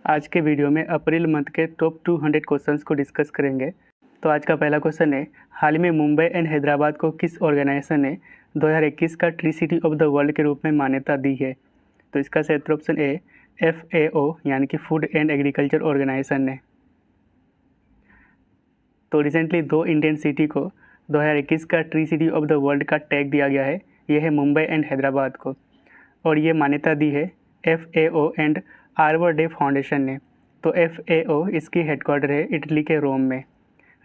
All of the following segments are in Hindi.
आज के वीडियो में अप्रैल मंथ के टॉप 200 क्वेश्चंस को डिस्कस करेंगे। तो आज का पहला क्वेश्चन है, हाल में मुंबई एंड हैदराबाद को किस ऑर्गेनाइजेशन ने 2021 का tree city of the world के रूप में मान्यता दी है? तो इसका सही उत्तर ऑप्शन ए FAO यानी कि फूड एंड एग्रीकल्चर ऑर्गेनाइजेशन ने। तो रिसेंटली दो इंडियन सिटी को 2021 का tree city of the world का टैग दिया गया है। ये है मुंबई एंड हैदराबाद को, और ये मान्यता दी है FAO and arbor day foundation ने। तो FAO इसकी हेडक्वार्टर है इटली के रोम में।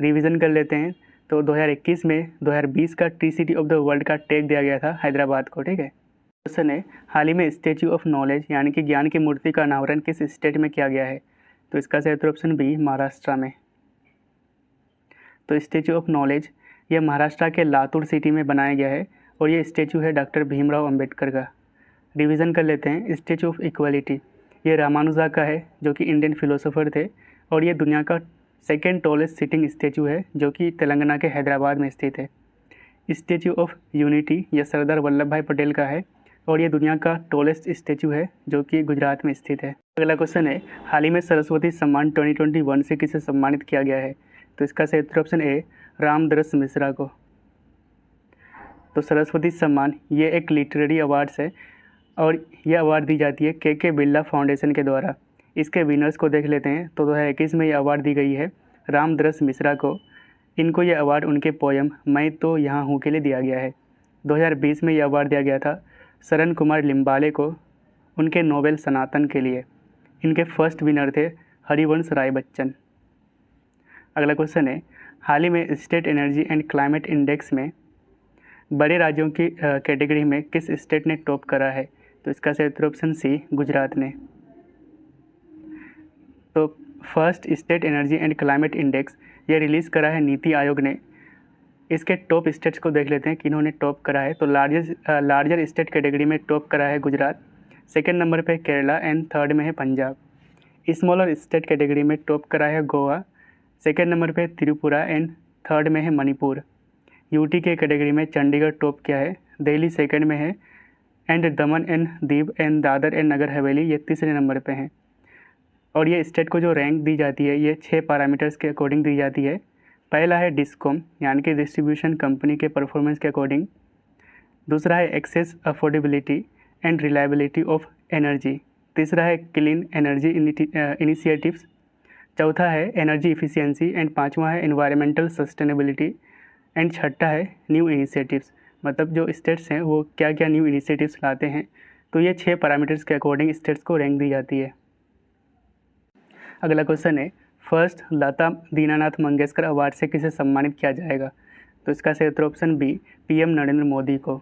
रिवीजन कर लेते हैं। तो 2021 में 2020 का tree city of the world का टैग दिया गया था हैदराबाद को। ठीक है। क्वेश्चन है, हाल ही में स्टैच्यू ऑफ नॉलेज यानी कि ज्ञान की मूर्ति का अनावरण किस स्टेट में किया गया है? तो इसका सही उत्तर ऑप्शन बी महाराष्ट्र में। तो स्टैच्यू ऑफ नॉलेज ये महाराष्ट्र के लातूर सिटी में बनाया गया है, और ये स्टैच्यू है डॉक्टर भीमराव अंबेडकर का। रिवीजन कर लेते हैं। स्टैच्यू ऑफ इक्वालिटी ये रामानुजा का है, जो कि इंडियन फिलोसोफर थे, और ये दुनिया का सेकेंड टॉलेस्ट सिटिंग स्टैच्यू है, जो कि तेलंगाना के हैदराबाद में स्थित है। स्टैच्यू ऑफ यूनिटी ये सरदार वल्लभ भाई पटेल का है, और ये दुनिया का टॉलेस्ट स्टैच्यू है, जो कि गुजरात में स्थित है। अगला क्वेश्चन है, हाल ही में सरस्वती सम्मान 2021 से किसे सम्मानित किया गया है? तो इसका सही उत्तर ऑप्शन ए रामदरस मिश्रा को। तो सरस्वती सम्मान ये एक लिटरेरी अवार्ड्स है, और यह अवार्ड दी जाती है के बिरला फाउंडेशन के द्वारा। इसके विनर्स को देख लेते हैं। तो 2021 में ये अवार्ड दी गई है रामदरस मिश्रा को। इनको ये अवार्ड उनके पोयम मैं तो यहाँ हूँ के लिए दिया गया है। 2020 में ये अवार्ड दिया गया था शरण कुमार लिम्बाले को उनके नोबेल सनातन के लिए। इनके फर्स्ट विनर थे हरिवंश राय बच्चन। अगला क्वेश्चन है, हाल ही में state energy and climate index में बड़े राज्यों की कैटेगरी में किस स्टेट ने टॉप करा है? तो इसका सही उत्तर ऑप्शन सी गुजरात ने। तो first state energy and climate index ये रिलीज़ करा है नीति आयोग ने। इसके टॉप स्टेट्स को देख लेते हैं कि इन्होंने टॉप करा है। तो लार्जर स्टेट कैटेगरी में टॉप करा है गुजरात, सेकेंड नंबर पे केरला एंड थर्ड में है पंजाब। स्मॉलर स्टेट कैटेगरी में टॉप करा है गोवा, सेकेंड नंबर पे त्रिपुरा एंड थर्ड में है मणिपुर। यूटी के कैटेगरी में चंडीगढ़ टॉप किया है, दिल्ली सेकंड में है, and Daman and Diu and Dadra and Nagar Haveli ये तीसरे नंबर पे हैं। और ये स्टेट को जो रैंक दी जाती है ये 6 पैरामीटर्स के अकॉर्डिंग दी जाती है। पहला है डिस्कॉम यानी कि डिस्ट्रीब्यूशन कंपनी के परफॉर्मेंस के अकॉर्डिंग। दूसरा है access affordability and reliability of energy. तीसरा है क्लीन एनर्जी इनिशिएटिव्स। चौथा है एनर्जी इफिशियंसी एंड पाँचवा है एनवायरमेंटल सस्टेनेबिलिटी एंड छठा है न्यू इनिशिएटिव्स। मतलब जो स्टेट्स हैं वो क्या क्या न्यू इनिशिएटिव्स लाते हैं। तो ये 6 पैरामीटर्स के अकॉर्डिंग स्टेट्स को रैंक दी जाती है। अगला क्वेश्चन है, फर्स्ट लता दीनानाथ मंगेशकर अवार्ड से किसे सम्मानित किया जाएगा? तो इसका सही उत्तर option B PM Narendra Modi को।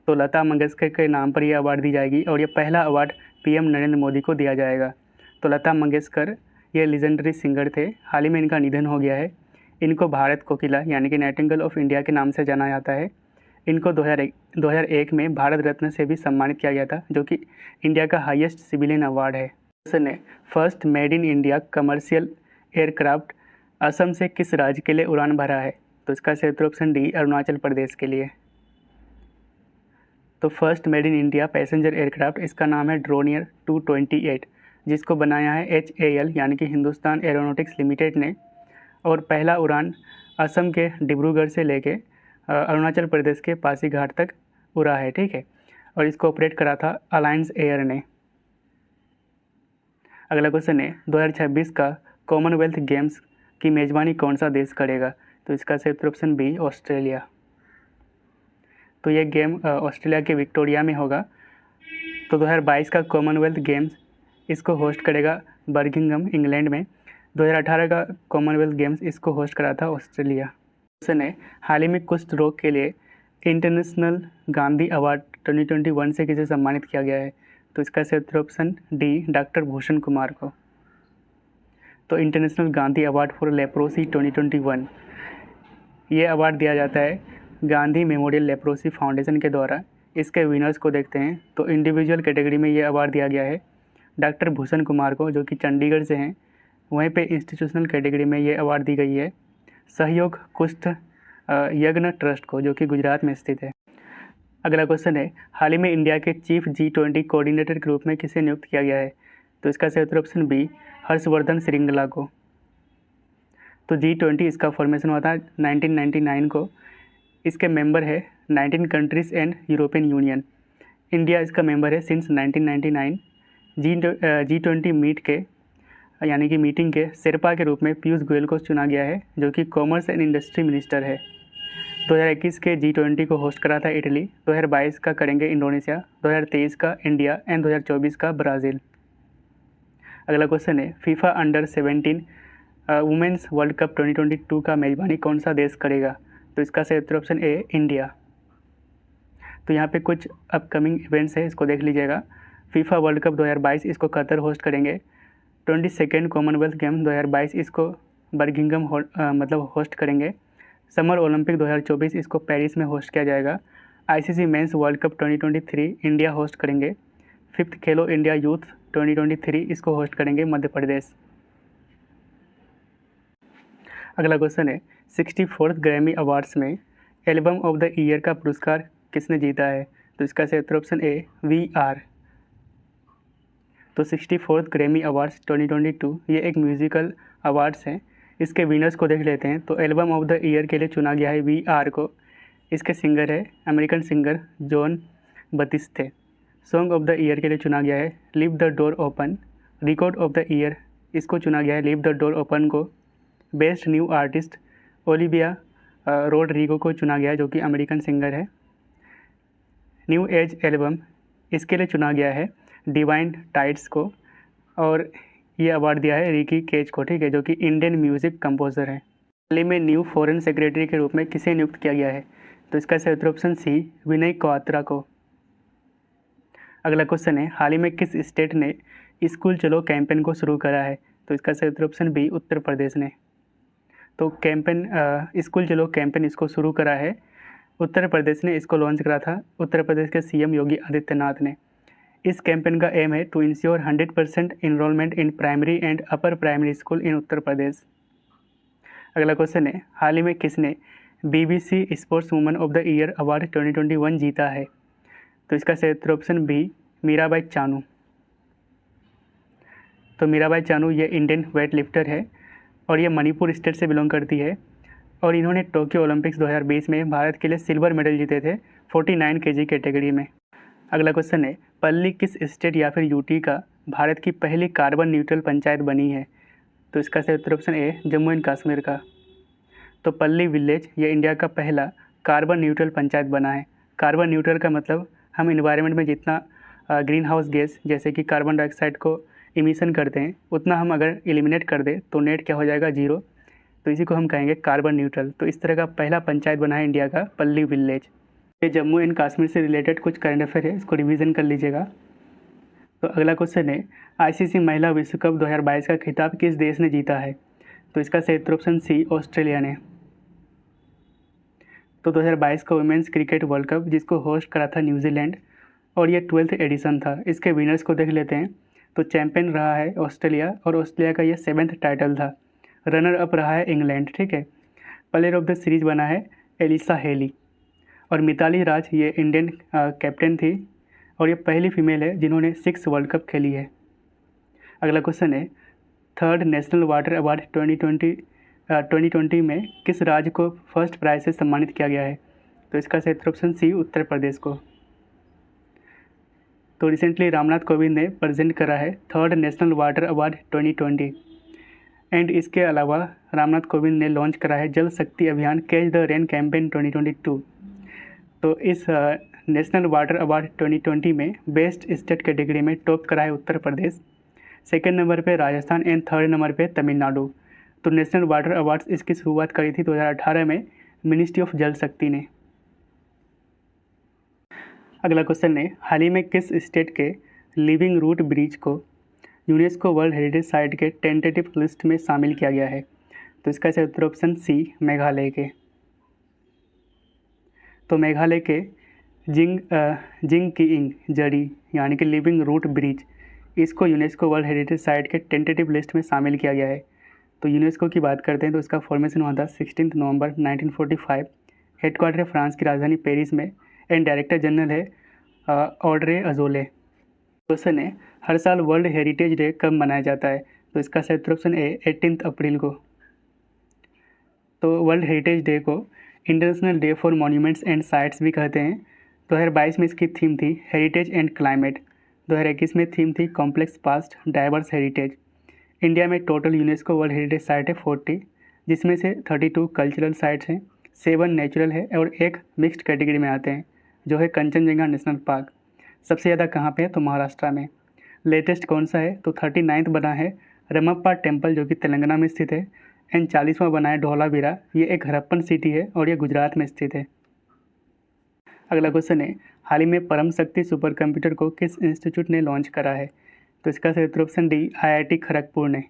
तो लता मंगेशकर के नाम पर यह अवार्ड दी जाएगी, और यह पहला अवार्ड PM नरेंद्र मोदी को दिया जाएगा। तो लता मंगेशकर ये लीजेंडरी सिंगर थे, हाल ही में इनका निधन हो गया है। इनको भारत कोकिला यानी कि नाइटिंगेल ऑफ इंडिया के नाम से जाना जाता है। इनको 2001 में भारत रत्न से भी सम्मानित किया गया था, जो कि इंडिया का हाईएस्ट सिविलियन अवार्ड है। क्वेश्चन है, first made in India commercial aircraft Assam से किस राज्य के लिए उड़ान भरा है? तो इसका सही उत्तर ऑप्शन डी अरुणाचल प्रदेश के लिए। तो first made in India passenger aircraft इसका नाम है ड्रोनियर 228, जिसको बनाया है HAL यानी कि हिंदुस्तान एरोनॉटिक्स लिमिटेड ने। और पहला उड़ान असम के डिब्रूगढ़ से लेके अरुणाचल प्रदेश के पासीघाट तक उड़ा है। ठीक है। और इसको ऑपरेट करा था अलायंस एयर ने। अगला क्वेश्चन है, 2026 का कॉमनवेल्थ गेम्स की मेज़बानी कौन सा देश करेगा? तो इसका सही उत्तर ऑप्शन बी ऑस्ट्रेलिया। तो ये गेम ऑस्ट्रेलिया के विक्टोरिया में होगा। तो 2022 का कॉमनवेल्थ गेम्स इसको होस्ट करेगा बर्मिंघम इंग्लैंड में। 2018 का कॉमनवेल्थ गेम्स इसको होस्ट करा था ऑस्ट्रेलिया। क्वेश्चन है, हाल ही में कुष्ठ रोग के लिए इंटरनेशनल गांधी अवार्ड 2021 से किसे सम्मानित किया गया है? तो इसका सही उत्तर option D doctor Bhushan Kumar को। तो international Gandhi award for leprosy 2021 ये अवार्ड दिया जाता है गांधी मेमोरियल लेप्रोसी फाउंडेशन के द्वारा। इसके विनर्स को देखते हैं। तो इंडिविजुअल कैटेगरी में ये अवार्ड दिया गया है डॉक्टर भूषण कुमार को, जो कि चंडीगढ़ से हैं। वहीं पे इंस्टीट्यूशनल कैटेगरी में ये अवार्ड दी गई है सहयोग कुष्ठ यज्ञ ट्रस्ट को, जो कि गुजरात में स्थित है। अगला क्वेश्चन है, हाल ही में इंडिया के चीफ G20 कोऑर्डिनेटर के रूप में किसे नियुक्त किया गया है? तो इसका सही उत्तर ऑप्शन बी हर्षवर्धन श्रृंगला को। तो G20 इसका फॉर्मेशन हुआ था 1999 को। इसके मेंबर है 19 countries and European union. India इसका मेंबर है सिंस 1999। G20 मीट के यानी कि मीटिंग के शेरपा के रूप में पीयूष गोयल को चुना गया है, जो कि कॉमर्स एंड इंडस्ट्री मिनिस्टर है। 2021 के G20 को होस्ट करा था इटली, 2022 का करेंगे इंडोनेशिया, 2023 का इंडिया एंड 2024 का ब्राज़ील। अगला क्वेश्चन है FIFA under 17 women's world cup 2022 का मेज़बानी कौन सा देश करेगा? तो इसका सही उत्तर ऑप्शन ए इंडिया। तो यहाँ पे कुछ अपकमिंग इवेंट्स है, इसको देख लीजिएगा। फीफा वर्ल्ड कप 2022 इसको कतर होस्ट करेंगे। 22nd कॉमनवेल्थ गेम 2022 इसको बर्मिंघम होस्ट करेंगे। समर ओलंपिक 2024 इसको पेरिस में होस्ट किया जाएगा। ICC men's world cup 2023 India host करेंगे। 5th खेलो इंडिया यूथ 2023 इसको होस्ट करेंगे मध्य प्रदेश। अगला क्वेश्चन है 64th ग्रैमी अवार्ड्स में एल्बम ऑफ द ईयर का पुरस्कार किसने जीता है? तो इसका सही उत्तर ऑप्शन ए VR। तो 64th ग्रैमी अवार्ड्स 2022 ये एक म्यूज़िकल अवार्ड्स हैं। इसके विनर्स को देख लेते हैं। तो एल्बम ऑफ द ईयर के लिए चुना गया है VR को। इसके सिंगर है American singer Jon Batiste. Song of the year के लिए चुना गया है leave the door open. Record of the year इसको चुना गया है लीव द डोर ओपन को। Best new artist Olivia Rodrigo को चुना गया है, जो कि अमेरिकन सिंगर है। न्यू एज एल्बम इसके लिए चुना गया है डिवाइन टाइड्स को, और ये अवार्ड दिया है रिकी केज को, ठीक है, जो कि इंडियन म्यूज़िक कंपोज़र है। हाल ही में न्यू फॉरेन सेक्रेटरी के रूप में किसे नियुक्त किया गया है? तो इसका सही उत्तर ऑप्शन सी विनय क्वात्रा को। अगला क्वेश्चन है हाल ही में किस स्टेट ने स्कूल चलो कैंपेन को शुरू करा है? तो इसका सही उत्तर ऑप्शन बी उत्तर प्रदेश ने। तो कैंपेन स्कूल चलो कैंपेन इसको शुरू करा है उत्तर प्रदेश ने, इसको लॉन्च करा था उत्तर प्रदेश के CM योगी आदित्यनाथ ने। इस कैंपेन का एम है to ensure 100% enrolment in primary and upper primary school in Uttar Pradesh. अगला क्वेश्चन है हाल ही में किसने BBC sports woman of the year award 2021 जीता है? तो इसका सही उत्तर ऑप्शन बी मीराबाई चानू। तो मीराबाई चानू ये इंडियन वेट लिफ्टर है और ये मणिपुर स्टेट से बिलोंग करती है, और इन्होंने टोक्यो ओलंपिक्स 2020 में भारत के लिए सिल्वर मेडल जीते थे 49 kg कैटेगरी में। अगला क्वेश्चन है पल्ली किस स्टेट या फिर यूटी का भारत की पहली कार्बन न्यूट्रल पंचायत बनी है? तो इसका सही उत्तर option A Jammu and Kashmir का। तो पल्ली विलेज ये इंडिया का पहला कार्बन न्यूट्रल पंचायत बना है। कार्बन न्यूट्रल का मतलब हम इन्वायरमेंट में जितना ग्रीन हाउस गैस जैसे कि कार्बन डाइऑक्साइड को इमिशन करते हैं उतना हम अगर एलिमिनेट कर दें तो नेट क्या हो जाएगा, 0। तो इसी को हम कहेंगे कार्बन न्यूट्रल। तो इस तरह का पहला पंचायत बना है इंडिया का पल्ली विलेज। ये जम्मू एंड कश्मीर से रिलेटेड कुछ करंट अफेयर है, इसको रिवीजन कर लीजिएगा। तो अगला क्वेश्चन है ICC महिला विश्व कप 2022 का खिताब किस देश ने जीता है? तो इसका सही उत्तर ऑप्शन सी ऑस्ट्रेलिया ने। तो 2022 का वुमेंस क्रिकेट वर्ल्ड कप जिसको होस्ट करा था न्यूजीलैंड, और ये 12th एडिशन था। इसके विनर्स को देख लेते हैं। तो चैंपियन रहा है ऑस्ट्रेलिया, और ऑस्ट्रेलिया का ये 7th टाइटल था। रनर अप रहा है इंग्लैंड, ठीक है। प्लेयर ऑफ द सीरीज बना है एलिसा हेली, और मिताली राज ये इंडियन कैप्टन थी, और ये पहली फीमेल है जिन्होंने 6 वर्ल्ड कप खेली है। अगला क्वेश्चन है 3rd नेशनल वाटर अवार्ड 2020 में किस राज्य को फर्स्ट प्राइज से सम्मानित किया गया है? तो इसका सही उत्तर ऑप्शन सी उत्तर प्रदेश को। तो रिसेंटली रामनाथ कोविंद ने प्रेजेंट करा है 3rd national water award 2020, and इसके अलावा रामनाथ कोविंद ने लॉन्च करा है जल शक्ति अभियान कैच द रेन कैंपेन 2022। तो इस नेशनल वाटर अवार्ड 2020 में बेस्ट स्टेट कैटेगरी में टॉप करा है उत्तर प्रदेश, 2nd नंबर पे राजस्थान एंड 3rd नंबर पे तमिलनाडु। तो नेशनल वाटर अवार्ड्स इसकी शुरुआत करी थी 2018 में मिनिस्ट्री ऑफ जल शक्ति ने। अगला क्वेश्चन है हाल ही में किस स्टेट के लिविंग रूट ब्रिज को यूनेस्को वर्ल्ड हेरिटेज साइट के टेंटेटिव लिस्ट में शामिल किया गया है? तो इसका सही उत्तर ऑप्शन सी मेघालय के। तो मेघालय के जिंग कीइंग जड़ी यानी कि लिविंग रूट ब्रिज, इसको यूनेस्को वर्ल्ड हेरिटेज साइट के टेंटेटिव लिस्ट में शामिल किया गया है। तो यूनेस्को की बात करते हैं तो इसका फॉर्मेशन हुआ था 16 नवंबर 1945। हेडक्वार्टर है फ्रांस की राजधानी पेरिस में, एंड डायरेक्टर जनरल है ऑड्रे अजोले। क्वेश्चन है, हर साल वर्ल्ड हेरिटेज डे कब मनाया जाता है? तो इसका सही ऑप्शन है 18 अप्रैल को। तो वर्ल्ड हेरिटेज डे को international day for monuments and sites भी कहते हैं। 2022 में इसकी थीम थी हेरिटेज एंड क्लाइमेट। 2021 में थीम थी complex past diverse heritage. India में total UNESCO world heritage site है 40, जिसमें से 32 कल्चरल साइट्स हैं, 7 नेचुरल है और एक मिक्स्ड कैटेगरी में आते हैं जो है कंचनजंगा नेशनल पार्क। सबसे ज़्यादा कहाँ पे है? तो महाराष्ट्र में। लेटेस्ट कौन सा है? तो 39वां बना है रमप्पा टेम्पल जो कि तेलंगाना में स्थित है। एंड 40वां बना है धौलावीरा, ये एक हड़प्पन सिटी है और ये गुजरात में स्थित है। अगला क्वेश्चन है, हाल ही में परम शक्ति सुपर कंप्यूटर को किस इंस्टीट्यूट ने लॉन्च करा है? तो इसका सही ऑप्शन डी IIT खड़गपुर ने।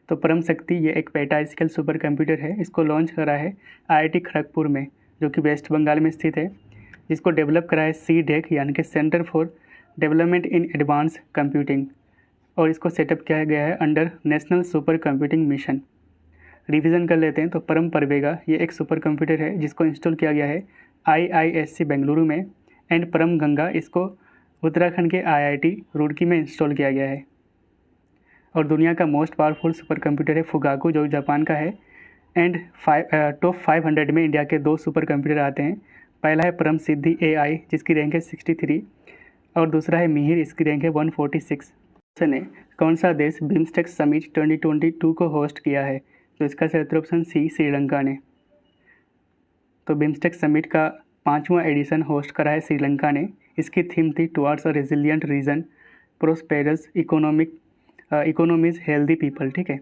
तो परम शक्ति ये एक पेटा स्केल सुपर कंप्यूटर है, इसको लॉन्च करा है IIT खड़गपुर में जो कि वेस्ट बंगाल में स्थित है, जिसको डेवलप करा है CDEC यानी कि centre for development in advance computing, और इसको सेटअप किया गया है under national super computing mission. Revision कर लेते हैं। तो परम परवेगा ये एक सुपर कंप्यूटर है जिसको इंस्टॉल किया गया है IISc बेंगलुरु में। एंड परम गंगा इसको उत्तराखंड के IIT रुड़की में इंस्टॉल किया गया है। और दुनिया का मोस्ट पावरफुल सुपर कंप्यूटर है फुगाकू जो जापान का है। एंड टॉप 500 में इंडिया के 2 सुपर कंप्यूटर आते हैं। पहला है परम सिद्धि AI जिसकी रैंक है 63 और दूसरा है मिहिर, इसकी रैंक है 146। ने कौन सा देश बिम्स्टेक समिट 2022 को होस्ट किया है? तो इसका सही ऑप्शन सी श्रीलंका ने। तो बिम्स्टेक समिट का 5वां एडिशन होस्ट करा है श्रीलंका ने। इसकी थीम थी towards a resilient region prosperous economies healthy people. ठीक है।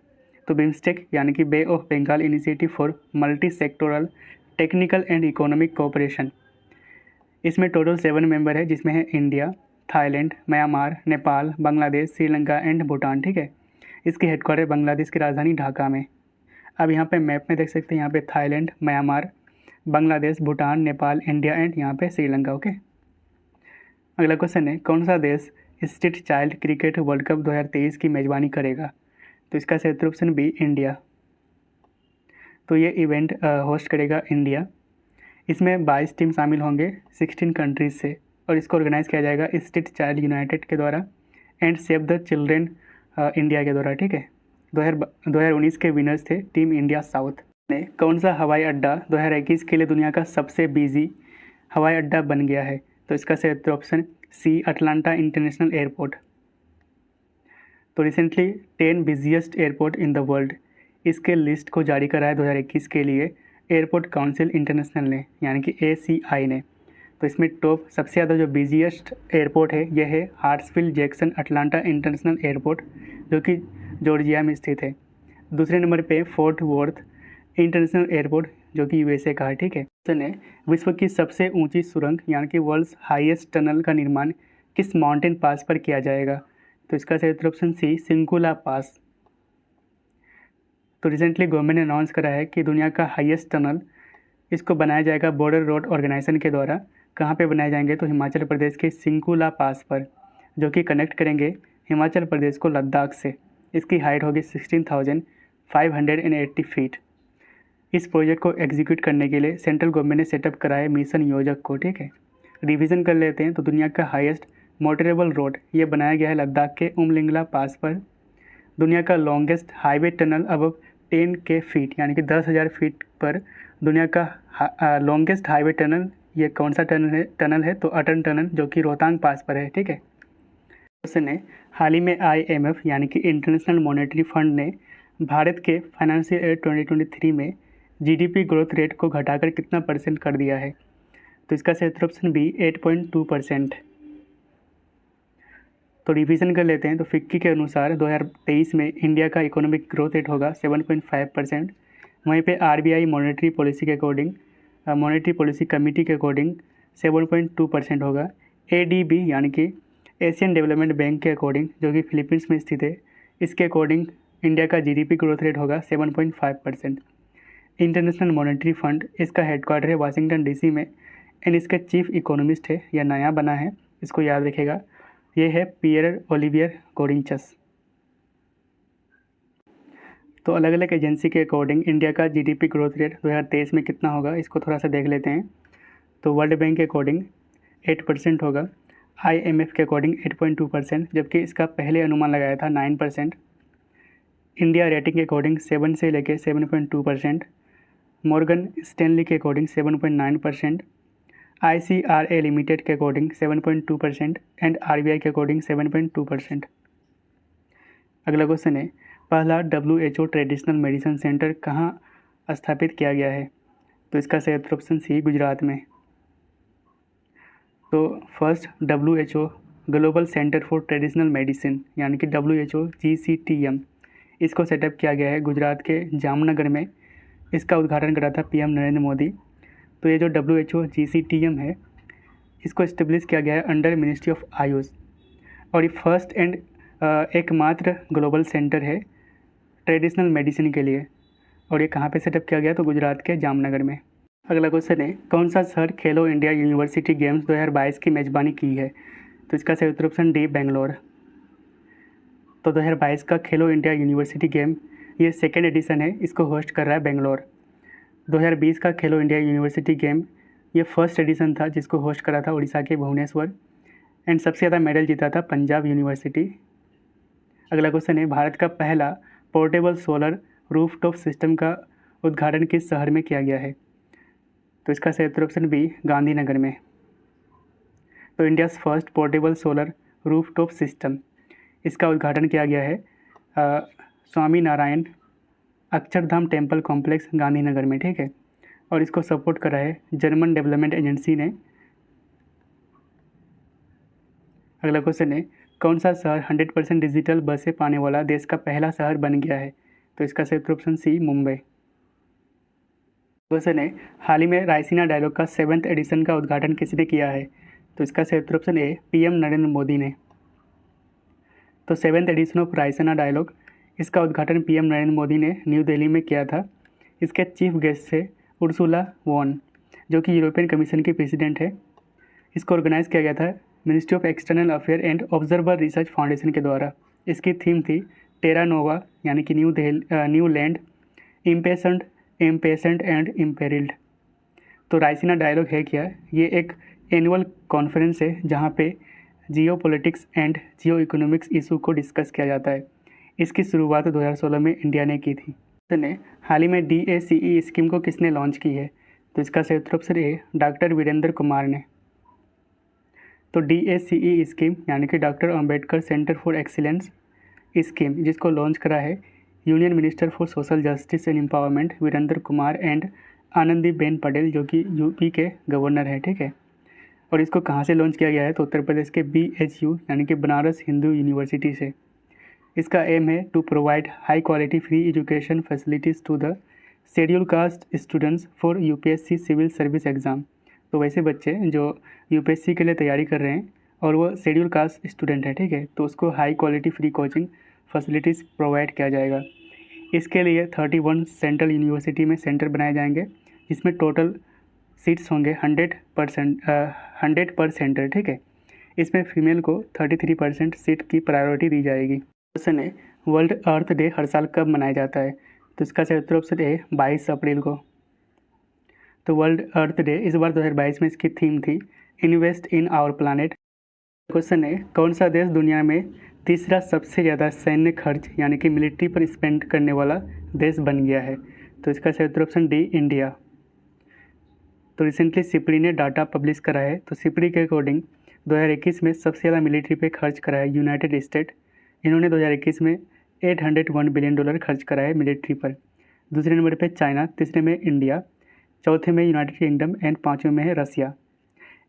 तो बिम्स्टेक यानी कि bay of Bengal initiative for multi sectoral technical and economic cooperation. इसमें टोटल 7 मेंबर है जिसमें है India, Thailand, Myanmar, Nepal, Bangladesh, Sri Lanka and Bhutan. ठीक है। इसकी हेडक्वार्टर बांग्लादेश की राजधानी ढाका में। अब यहाँ पे मैप में देख सकते हैं, यहाँ पे Thailand, Myanmar, Bangladesh, Bhutan, Nepal, India and यहाँ पे श्रीलंका। ओके। अगला क्वेश्चन है, कौन सा देश street child cricket world cup 2023 की मेज़बानी करेगा? तो इसका सही ऑप्शन बी इंडिया। तो ये इवेंट होस्ट करेगा इंडिया। इसमें 22 टीम शामिल होंगे 16 कंट्रीज़ से, और इसको ऑर्गेनाइज़ किया जाएगा स्ट्रीट चाइल्ड यूनाइटेड के द्वारा and save the children India के द्वारा। ठीक है। 2019 के विनर्स थे टीम इंडिया साउथ ने। कौन सा हवाई अड्डा 2021 के लिए दुनिया का सबसे बिजी हवाई अड्डा बन गया है? तो इसका सही option C Atlanta international airport. तो recently 10 busiest airport in the world, इसके लिस्ट को जारी करा है 2021 के लिए एयरपोर्ट काउंसिल इंटरनेशनल ने यानी कि ACI ने। तो इसमें टॉप सबसे ज़्यादा जो बिजिएस्ट एयरपोर्ट है यह है हार्ट्सफील्ड जैक्सन अटलांटा इंटरनेशनल एयरपोर्ट जो कि जॉर्जिया में स्थित है। दूसरे नंबर पे फोर्ट वर्थ इंटरनेशनल एयरपोर्ट जो कि USA का है। ठीक है। क्वेश्चन है, विश्व की सबसे ऊंची सुरंग यानी कि वर्ल्ड्स हाईएस्ट टनल का निर्माण किस माउंटेन पास पर किया जाएगा? तो इसका सही ऑप्शन सी सिंकुला पास। तो रिसेंटली गवर्नमेंट ने अनाउंस करा है कि दुनिया का हाईएस्ट टनल इसको बनाया जाएगा बॉर्डर रोड ऑर्गेनाइजेशन के द्वारा। कहाँ पे बनाए जाएंगे? तो हिमाचल प्रदेश के सिंकुला पास पर, जो कि कनेक्ट करेंगे हिमाचल प्रदेश को लद्दाख से। इसकी हाइट होगी 16,580 फीट। इस प्रोजेक्ट को एग्जीक्यूट करने के लिए सेंट्रल गवर्नमेंट ने सेटअप कराया मिशन योजक को। ठीक है। रिवीजन कर लेते हैं। तो दुनिया का हाईएस्ट मोटरेबल रोड ये बनाया गया है लद्दाख के उमलिंगला पास पर। दुनिया का लॉन्गेस्ट हाईवे टनल अब 10K फीट यानी कि 10,000 फीट पर दुनिया का लॉन्गेस्ट हाईवे टनल ये कौन सा टनल है? तो अटल टनल जो कि रोहतांग पास पर है। ठीक है। क्वेश्चन है, हाल ही में IMF यानी कि इंटरनेशनल मॉनेटरी फंड ने भारत के फाइनेंशियल ईयर 2023 में GDP ग्रोथ रेट को घटाकर कितना % कर दिया है? तो इसका सही ऑप्शन बी 8.2%। तो रिवीजन कर लेते हैं। तो फिक्की के अनुसार 2023 में इंडिया का इकोनॉमिक ग्रोथ रेट होगा 7.5%। वहीं पे RBI मॉनेटरी पॉलिसी के अकॉर्डिंग मॉनेटरी पॉलिसी कमेटी के अकॉर्डिंग 7.2% होगा। ADB यानी कि एशियन डेवलपमेंट बैंक के अकॉर्डिंग जो कि फिलीपींस में स्थित है, इसके अकॉर्डिंग इंडिया का GDP ग्रोथ रेट होगा 7.5%। इंटरनेशनल मॉनेटरी फंड इसका हेडक्वार्टर है वाशिंगटन DC में एंड इसका चीफ इकोनॉमिस्ट है, यह नया बना है, इसको याद रखेगा, ये है पियर ओलिवियर गोरिंचस। तो अलग अलग एजेंसी के अकॉर्डिंग इंडिया का GDP ग्रोथ रेट 2023 में कितना होगा इसको थोड़ा सा देख लेते हैं। तो वर्ल्ड बैंक के अकॉर्डिंग 8% होगा, IMF के अकॉर्डिंग 8.2%, जबकि इसका पहले अनुमान लगाया था 9%। इंडिया रेटिंग के अकॉर्डिंग 7 से लेके 7.2%, मॉर्गन स्टैनली के अकॉर्डिंग 7.9%, ICRA लिमिटेड के अकॉर्डिंग 7.2% एंड RBI के अकॉर्डिंग 7.2%। अगला क्वेश्चन है, पहला WHO ट्रेडिशनल मेडिसिन सेंटर कहाँ स्थापित किया गया है? तो इसका सही उत्तर ऑप्शन सी, गुजरात में। तो first WHO global centre for traditional medicine यानी कि WHO GCTM, इसको सेटअप किया गया है गुजरात के जामनगर में। इसका उद्घाटन करा था PM नरेंद्र मोदी। तो ये जो WHO GCTM है, इसको इस्टेब्लिश किया गया है अंडर मिनिस्ट्री ऑफ आयुष, और ये फर्स्ट एंड एकमात्र ग्लोबल सेंटर है ट्रेडिशनल मेडिसिन के लिए। और ये कहाँ पे सेटअप किया गया? तो गुजरात के जामनगर में। अगला क्वेश्चन है, कौन सा शहर खेलो इंडिया यूनिवर्सिटी गेम्स 2022 की मेजबानी की है? तो इसका सही उत्तर ऑप्शन डी, बेंगलोर। तो 2022 का खेलो इंडिया यूनिवर्सिटी गेम ये सेकेंड एडिशन है, इसको होस्ट कर रहा है बेंगलोर। 2020 का खेलो इंडिया यूनिवर्सिटी गेम ये फर्स्ट एडिशन था, जिसको होस्ट करा था उड़ीसा के भुवनेश्वर, एंड सबसे ज़्यादा मेडल जीता था पंजाब यूनिवर्सिटी। अगला क्वेश्चन है, भारत का पहला पोर्टेबल सोलर रूफटॉप सिस्टम का उद्घाटन किस शहर में किया गया है? तो इसका सही उत्तर ऑप्शन बी, गांधीनगर में। तो India's first portable solar rooftop system, इसका उद्घाटन किया गया है स्वामी नारायण अक्षरधाम टेम्पल कॉम्प्लेक्स गांधीनगर में, ठीक है। और इसको सपोर्ट करा है जर्मन डेवलपमेंट एजेंसी ने। अगला क्वेश्चन है, कौन सा शहर 100% डिजिटल बसें पाने वाला देश का पहला शहर बन गया है? तो इसका सही उत्तर ऑप्शन सी, मुंबई। क्वेश्चन है, हाल ही में रायसीना डायलॉग का 7th एडिशन का उद्घाटन किसने किया है? तो इसका सही उत्तर option A, PM Narendra Modi ने। तो 7th addition of Raisina dialogue, इसका उद्घाटन PM नरेंद्र मोदी ने न्यू दिल्ली में किया था। इसके चीफ गेस्ट थे उर्सुला वॉन, जो कि यूरोपियन कमीशन की प्रेसिडेंट है। इसको ऑर्गेनाइज़ किया गया था ministry of external affair and observer research foundation के द्वारा। इसकी थीम थी टेरा नोवा यानी कि न्यू लैंड, इम्पेशेंट एंड इम्पेरिल्ड। तो रायसीना डायलॉग है क्या? ये एक एनुअल कॉन्फ्रेंस है जहाँ पे जियो politics and Jio economics issue को डिस्कस किया जाता है। इसकी शुरुआत 2016 में इंडिया ने की थी। ने हाल ही में DACE स्कीम को किसने लॉन्च की है? तो इसका सही उत्तर option A, doctor Virendra Kumar ने। तो DACE स्कीम यानी कि doctor Ambedkar centre for excellence scheme, जिसको लॉन्च करा है union minister for social justice and empowerment Virendra Kumar and Anandiben Patel, जो कि यूपी के गवर्नर हैं, ठीक है। और इसको कहाँ से लॉन्च किया गया है? तो उत्तर प्रदेश के BHU यानी कि बनारस हिंदू यूनिवर्सिटी से। इसका एम है to provide high quality free education facilities to the schedule caste students for UPSC civil service exam. तो वैसे बच्चे जो UPSC के लिए तैयारी कर रहे हैं और वो शेड्यूल कास्ट स्टूडेंट है, ठीक है, तो उसको high quality free coaching facilities provide किया जाएगा। इसके लिए 31 सेंट्रल यूनिवर्सिटी में सेंटर बनाए जाएंगे, जिसमें टोटल सीट्स होंगे 100 पर सेंटर, ठीक है। इसमें फीमेल को 33% सीट की प्रायोरिटी दी जाएगी। क्वेश्चन है, वर्ल्ड अर्थ डे हर साल कब मनाया जाता है? तो इसका सही उत्तर ऑप्शन ए, 22 अप्रैल को। तो वर्ल्ड अर्थ डे इस बार 2022 में इसकी थीम थी invest in our planet. Question है, कौन सा देश दुनिया में तीसरा सबसे ज़्यादा सैन्य खर्च यानी कि मिलिट्री पर स्पेंड करने वाला देश बन गया है? तो इसका सही उत्तर ऑप्शन डी, इंडिया। तो रिसेंटली सिपड़ी ने डाटा पब्लिश करा है। तो सिपड़ी के अकॉर्डिंग 2021 में सबसे ज़्यादा मिलिट्री पे खर्च करा है यूनाइटेड स्टेट। इन्होंने 2021 में $801 बिलियन खर्च करा है मिलिट्री पर। दूसरे नंबर पे चाइना, तीसरे में इंडिया, चौथे में यूनाइटेड किंगडम एंड पाँचवें में है रसिया।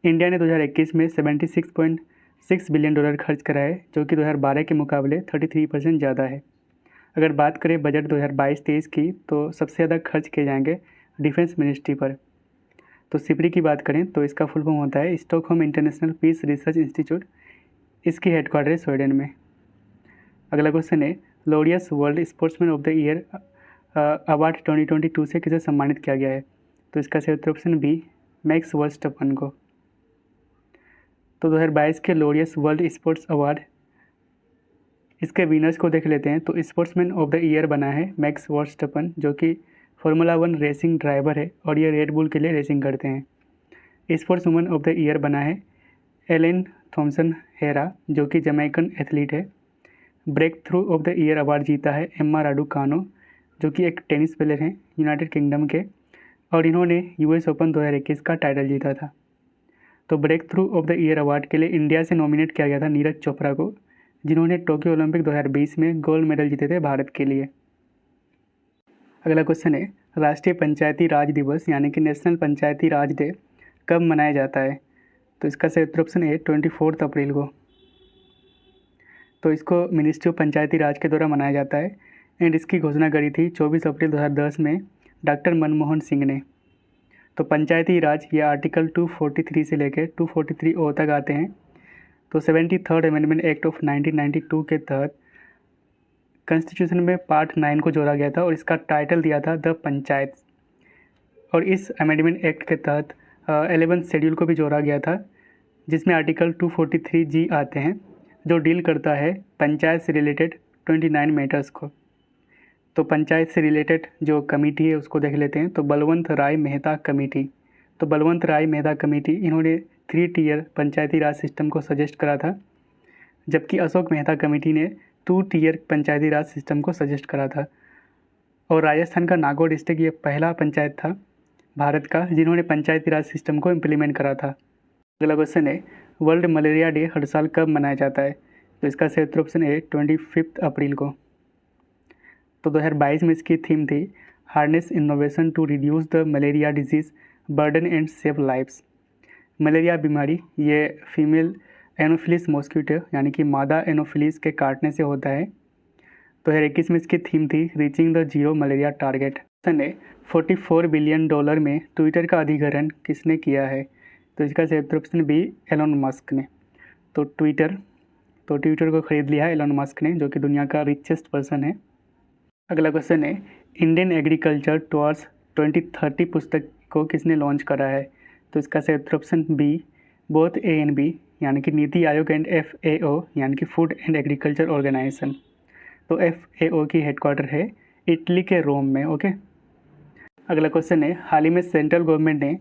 इंडिया ने 2021 में $76.6 बिलियन खर्च करा है, जो कि 2012 के मुकाबले 33% ज़्यादा है। अगर बात करें बजट 2022-23 की, तो सबसे ज़्यादा खर्च किए जाएंगे डिफेंस मिनिस्ट्री पर। तो सिपरी की बात करें तो इसका फुल फॉर्म होता है Stockholm International Peace Research Institute. इसकी हेडक्वार्टर है स्वीडन में। अगला क्वेश्चन है, Laureus World Sportsman of the year award 2022 से किसे सम्मानित किया गया है? तो इसका सही उत्तर ऑप्शन बी, मैक्स वर्स्टपन को। तो 2022 के लॉरियस वर्ल्ड स्पोर्ट्स अवार्ड, इसके विनर्स को देख लेते हैं। तो स्पोर्ट्समैन ऑफ द ईयर बना है मैक्स वर्स्टपन, जो कि फार्मूला 1 रेसिंग ड्राइवर है और ये रेड बुल के लिए रेसिंग करते हैं। Sports woman of the year बना है एलेन थॉमसन हेरा जो कि जमैकन एथलीट है। Breakthrough of the year award जीता है एम्मा राडुकानो जो कि एक टेनिस प्लेयर हैं यूनाइटेड किंगडम के, और इन्होंने यूएस ओपन 2021 का टाइटल जीता था। तो breakthrough of the year award के लिए इंडिया से नॉमिनेट किया गया था नीरज चोपड़ा को, जिन्होंने टोक्यो ओलंपिक 2020 में गोल्ड मेडल जीते थे भारत के लिए। अगला क्वेश्चन है, राष्ट्रीय पंचायती राज दिवस यानी कि नेशनल पंचायती राज डे कब मनाया जाता है? तो इसका सही उत्तर ऑप्शन है 24 अप्रैल को। तो इसको मिनिस्ट्री ऑफ पंचायती राज के द्वारा मनाया जाता है एंड इसकी घोषणा करी थी 24 अप्रैल 2010 में डॉक्टर मनमोहन सिंह ने। तो पंचायती राज ये आर्टिकल 243 से लेकर 243 ओ तक आते हैं। तो 73rd अमेंडमेंट एक्ट ऑफ 1992 के तहत कॉन्स्टिट्यूशन में पार्ट 9 को जोड़ा गया था और इसका टाइटल दिया था द पंचायत। और इस अमेंडमेंट एक्ट के तहत 11th शेड्यूल को भी जोड़ा गया था, जिसमें आर्टिकल 243G आते हैं जो डील करता है पंचायत से रिलेटेड 29 मैटर्स को। तो पंचायत से रिलेटेड जो कमेटी है उसको देख लेते हैं। तो बलवंत राय मेहता कमेटी, तो बलवंत राय मेहता कमेटी इन्होंने 3 टियर पंचायती राज सिस्टम को सजेस्ट करा था, जबकि अशोक मेहता कमेटी ने 2 टियर पंचायती राज सिस्टम को सजेस्ट करा था। और राजस्थान का नागौर डिस्ट्रिक्ट ये पहला पंचायत था भारत का जिन्होंने पंचायती राज सिस्टम को इम्प्लीमेंट करा था। अगला क्वेश्चन है, वर्ल्ड मलेरिया डे हर साल कब मनाया जाता है? तो इसका सही उत्तर ऑप्शन है 25 अप्रैल को। तो 2022 में इसकी थीम थी harness innovation to reduce the malaria disease burden and save lifes. Malaria बीमारी ये फीमेल एनोफिलिस मॉस्किटो यानी कि मादा एनोफिलिस के काटने से होता है। 2021 में इसकी थीम थी reaching the zero malaria target. ने $44 बिलियन में ट्विटर का अधिग्रहण किसने किया है? तो इसका सही उत्तर ऑप्शन बी एलोन मस्क ने। तो ट्विटर को ख़रीद लिया है एलोन मस्क ने, जो कि दुनिया का रिचेस्ट पर्सन है। अगला क्वेश्चन है, इंडियन एग्रीकल्चर टुवर्ड्स 2030 पुस्तक को किसने लॉन्च करा है? तो इसका सही उत्तर option B both A and B यानी कि नीति आयोग एंड FAO यानी कि फूड एंड एग्रीकल्चर ऑर्गेनाइजेशन। तो FAO की हेडक्वार्टर है इटली के रोम में। ओके। अगला क्वेश्चन है, हाल ही में सेंट्रल गवर्नमेंट ने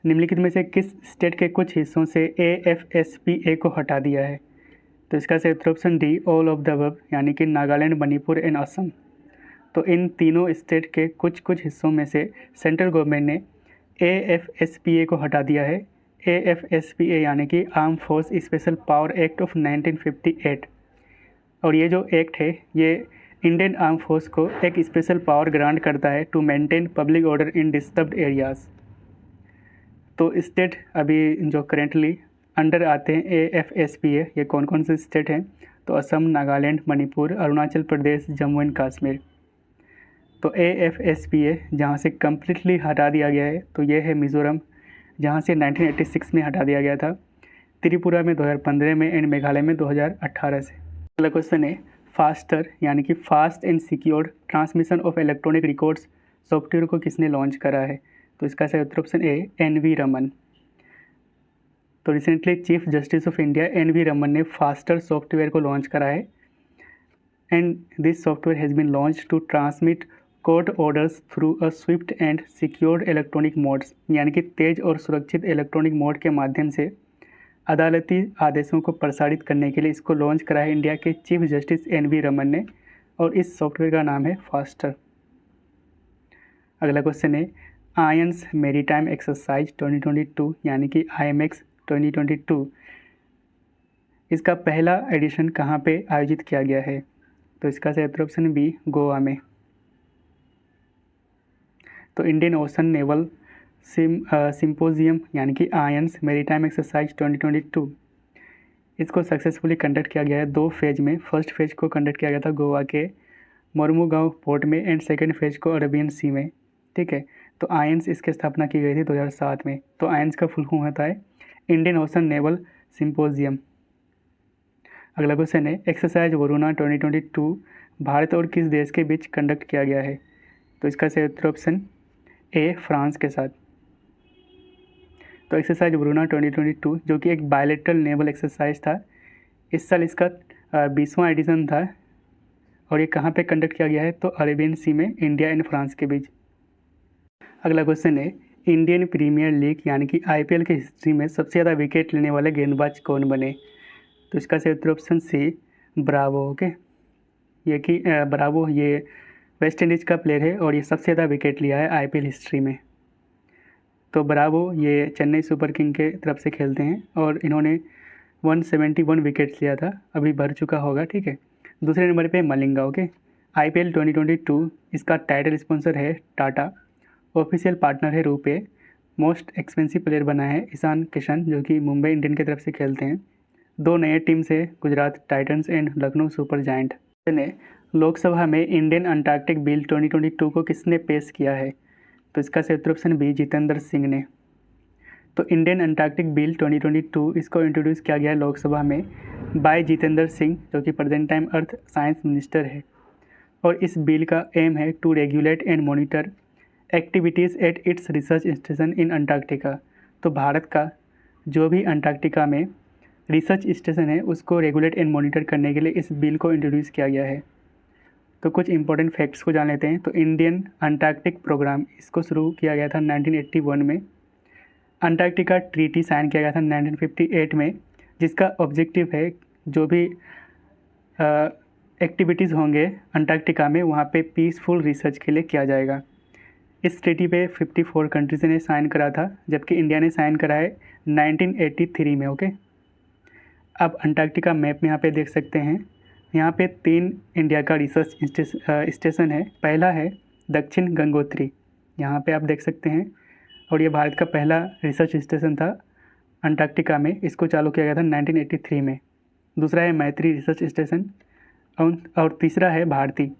निम्नलिखित में से किस स्टेट के कुछ हिस्सों से AFSPA को हटा दिया है? तो इसका सही उत्तर option D all of the above यानी कि नागालैंड, मणिपुर एंड असम। तो इन तीनों स्टेट के कुछ हिस्सों में से सेंट्रल गवर्नमेंट ने AFSPA को हटा दिया है। AFSPA यानी कि arm force special power act of 1958। और ये जो एक्ट है ये इंडियन आर्म फोर्स को एक स्पेशल पावर ग्रांट करता है to maintain public order in disturbed areas. तो स्टेट अभी जो करेंटली अंडर आते हैं AFSPA ये कौन कौन से स्टेट हैं? तो असम, नागालैंड, मणिपुर, अरुणाचल प्रदेश, जम्मू एंड कश्मीर। तो AFSPA जहाँ से कम्प्लीटली हटा दिया गया है तो ये है मिज़ोरम, जहाँ से 1986 में हटा दिया गया था, त्रिपुरा में 2015 में एंड मेघालय में 2018 से। अगला क्वेश्चन है, फास्टर यानी कि fast and secured transmission of electronic records software को किसने लॉन्च करा है? तो इसका सही उत्तर ऑप्शन ए NV रमन। तो recently chief justice of India NV Ramana ने फास्टर सॉफ्टवेयर को लॉन्च करा है and this software has been launch to transmit court orders through a swift and secured electronic modes यानी कि तेज और सुरक्षित इलेक्ट्रॉनिक मोड के माध्यम से अदालती आदेशों को प्रसारित करने के लिए इसको लॉन्च करा है इंडिया के चीफ जस्टिस NV रमन ने, और इस सॉफ्टवेयर का नाम है फास्टर। अगला क्वेश्चन है, आयंस मैरीटाइम एक्सरसाइज 2022 यानी कि IMEX 2022 इसका पहला एडिशन कहाँ पे आयोजित किया गया है? तो इसका सही उत्तर ऑप्शन बी गोवा में। तो इंडियन ओशन नेवल सिम्पोजियम यानी कि आयंस मैरीटाइम एक्सरसाइज 2022 इसको सक्सेसफुली कंडक्ट किया गया है 2 फेज में। फर्स्ट फेज को कंडक्ट किया गया था गोवा के मोरमुगांव पोर्ट में एंड सेकेंड फेज को अरेबियन सी में। ठीक है। तो आयंस इसकी स्थापना की गई थी 2007 में। तो आयंस का फुल फॉर्म होता है इंडियन ओशन नेवल सिम्पोजियम। अगला क्वेश्चन है, एक्सरसाइज वरुणा 2022 भारत और किस देश के बीच कंडक्ट किया गया है? तो इसका सही उत्तर ऑप्शन ए फ्रांस के साथ। तो एक्सरसाइज वरुणा 2022 जो कि एक बायलैटरल नेवल एक्सरसाइज था, इस साल इसका 20वां एडिशन था और ये कहाँ पे कंडक्ट किया गया है? तो अरेबियन सी में, इंडिया एंड फ्रांस के बीच। अगला क्वेश्चन है, इंडियन प्रीमियर लीग यानी कि आईपीएल की हिस्ट्री में सबसे ज़्यादा विकेट लेने वाले गेंदबाज कौन बने? तो इसका सही उत्तर ऑप्शन सी ब्रावो। ओके, ये कि ब्रावो ये वेस्ट इंडीज़ का प्लेयर है और ये सबसे ज़्यादा विकेट लिया है आईपीएल हिस्ट्री में। तो ब्रावो ये चेन्नई सुपर किंग के तरफ से खेलते हैं और इन्होंने 171 विकेट्स लिया था, अभी भर चुका होगा। ठीक है, दूसरे नंबर पे मलिंगा। ओके, आईपीएल 2022 इसका टाइटल स्पॉन्सर है टाटा, ऑफिशियल पार्टनर है रूपे, मोस्ट एक्सपेंसिव प्लेयर बना है ईशान किशन जो कि मुंबई इंडियन की तरफ से खेलते हैं। 2 नए टीम्स है Gujarat Titans and Lucknow super giant ने। लोकसभा में इंडियन अंटार्कटिक बिल 2022 को किसने पेश किया है? तो इसका सही उत्तर ऑप्शन बी जितेंद्र सिंह ने। तो इंडियन अंटार्कटिक बिल 2022 इसको इंट्रोड्यूस किया गया है लोकसभा में बाय जितेंद्र सिंह जो कि present time earth science minister है। और इस बिल का एम है to regulate and monitor activities at its research station in Antarctica. तो भारत का जो भी अंटार्कटिका में रिसर्च स्टेशन है उसको रेगुलेट एंड मॉनिटर करने के लिए इस बिल को इंट्रोड्यूस किया गया है। तो कुछ इंपॉर्टेंट फैक्ट्स को जान लेते हैं। तो इंडियन अंटार्कटिक प्रोग्राम इसको शुरू किया गया था 1981 में। अंटार्कटिका ट्रीटी साइन किया गया था 1958 में, जिसका ऑब्जेक्टिव है जो भी एक्टिविटीज़ होंगे अंटार्कटिका में वहाँ पे पीसफुल रिसर्च के लिए किया जाएगा। इस ट्रीटी पे 54 कंट्रीज़ ने साइन करा था, जबकि इंडिया ने साइन करा है 1983 में। ओके, अब अंटार्कटिका मैप में यहाँ पे देख सकते हैं, यहाँ पे 3 इंडिया का रिसर्च स्टेशन है। पहला है दक्षिण गंगोत्री, यहाँ पे आप देख सकते हैं, और ये भारत का पहला रिसर्च स्टेशन था अंटार्कटिका में, इसको चालू किया गया था 1983 में। दूसरा है मैत्री रिसर्च स्टेशन और तीसरा है भारती,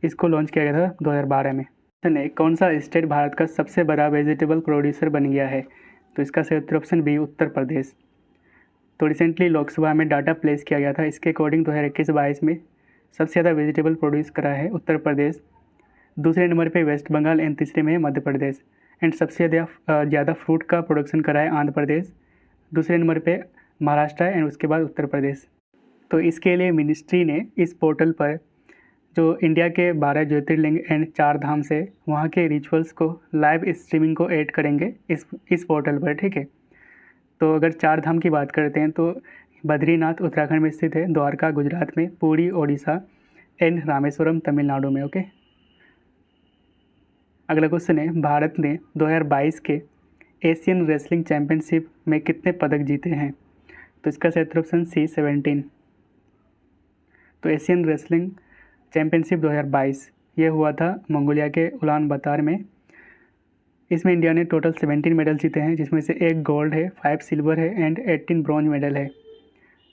इसको लॉन्च किया गया था 2012 में। कौन सा स्टेट भारत का सबसे बड़ा वेजिटेबल प्रोड्यूसर बन गया है? तो इसका सही उत्तर ऑप्शन बी उत्तर प्रदेश। तो रिसेंटली लोकसभा में डाटा प्लेस किया गया था, इसके अकॉर्डिंग 2021-22 में सबसे ज़्यादा वेजिटेबल प्रोड्यूस करा है उत्तर प्रदेश, दूसरे नंबर पे वेस्ट बंगाल एंड तीसरे में है मध्य प्रदेश, एंड सबसे ज़्यादा फ्रूट का प्रोडक्शन करा है आंध्र प्रदेश, दूसरे नंबर पे महाराष्ट्र एंड उसके बाद उत्तर प्रदेश। तो इसके लिए मिनिस्ट्री ने इस पोर्टल पर जो इंडिया के 12 ज्योतिर्लिंग एंड 4 धाम से वहाँ के रिचुअल्स को लाइव स्ट्रीमिंग को ऐड करेंगे इस पोर्टल पर। ठीक है, तो अगर 4 धाम की बात करते हैं तो बद्रीनाथ उत्तराखंड में स्थित है, द्वारका गुजरात में, पुरी ओडिशा एंड रामेश्वरम तमिलनाडु में। ओके, अगला क्वेश्चन है, भारत ने 2022 के एशियन रेसलिंग चैम्पियनशिप में कितने पदक जीते हैं? तो इसका सही उत्तर ऑप्शन सी 17। तो एशियन रेसलिंग चैम्पियनशिप 2022 ये हुआ था मंगोलिया के उलान बातर में। इसमें इंडिया ने टोटल 17 मेडल जीते हैं, जिसमें से 1 गोल्ड है, 5 सिल्वर है एंड 18 ब्रॉन्ज मेडल है।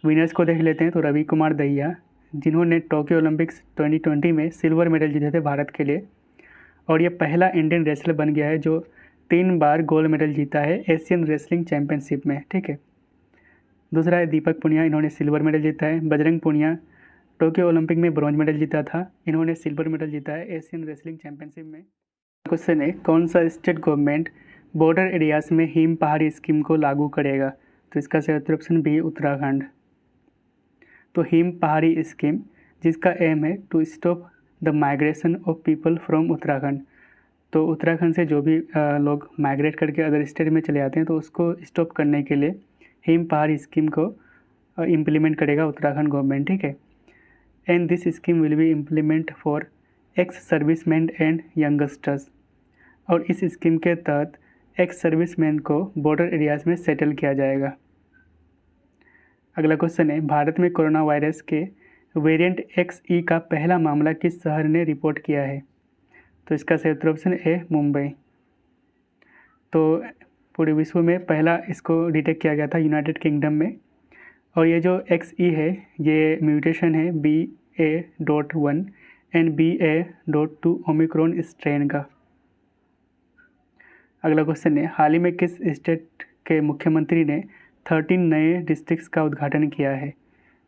विनर्स को देख लेते हैं। तो रवि कुमार दहिया, जिन्होंने टोक्यो ओलंपिक्स 2020 में सिल्वर मेडल जीते थे भारत के लिए, और ये पहला इंडियन रेसलर बन गया है जो 3 बार गोल्ड मेडल जीता है एशियन रेसलिंग चैम्पियनशिप में। ठीक है, दूसरा है दीपक पुनिया, इन्होंने सिल्वर मेडल जीता है। बजरंग पुनिया टोक्यो ओलंपिक में ब्रॉन्ज मेडल जीता था, इन्होंने सिल्वर मेडल जीता है एशियन रेसलिंग चैम्पियनशिप में। क्वेश्चन है, कौन सा स्टेट गवर्नमेंट बॉर्डर एरियाज में हिम पहाड़ी स्कीम को लागू करेगा? तो इसका सही उत्तर ऑप्शन बी उत्तराखंड। तो हिम पहाड़ी स्कीम जिसका एम है to stop the migration of people from Uttarakhand. तो उत्तराखंड से जो भी लोग माइग्रेट करके अदर स्टेट में चले जाते हैं तो उसको स्टॉप करने के लिए हिम पहाड़ी स्कीम को इम्प्लीमेंट करेगा उत्तराखंड गवर्नमेंट। ठीक है, and this scheme will be implement for ex serviceman and youngsters. और इस स्कीम के तहत एक्स सर्विसमैन को बॉर्डर एरियाज में सेटल किया जाएगा। अगला क्वेश्चन है, भारत में कोरोना वायरस के वेरिएंट XE का पहला मामला किस शहर ने रिपोर्ट किया है? तो इसका सही उत्तर ऑप्शन ए मुंबई। तो पूरे विश्व में पहला इसको डिटेक्ट किया गया था यूनाइटेड किंगडम में, और ये जो XE है ये म्यूटेशन है BA.1 and BA.2 Omicron strain का। अगला क्वेश्चन है, हाल ही में किस स्टेट के मुख्यमंत्री ने 13 नए डिस्ट्रिक्ट्स का उद्घाटन किया है?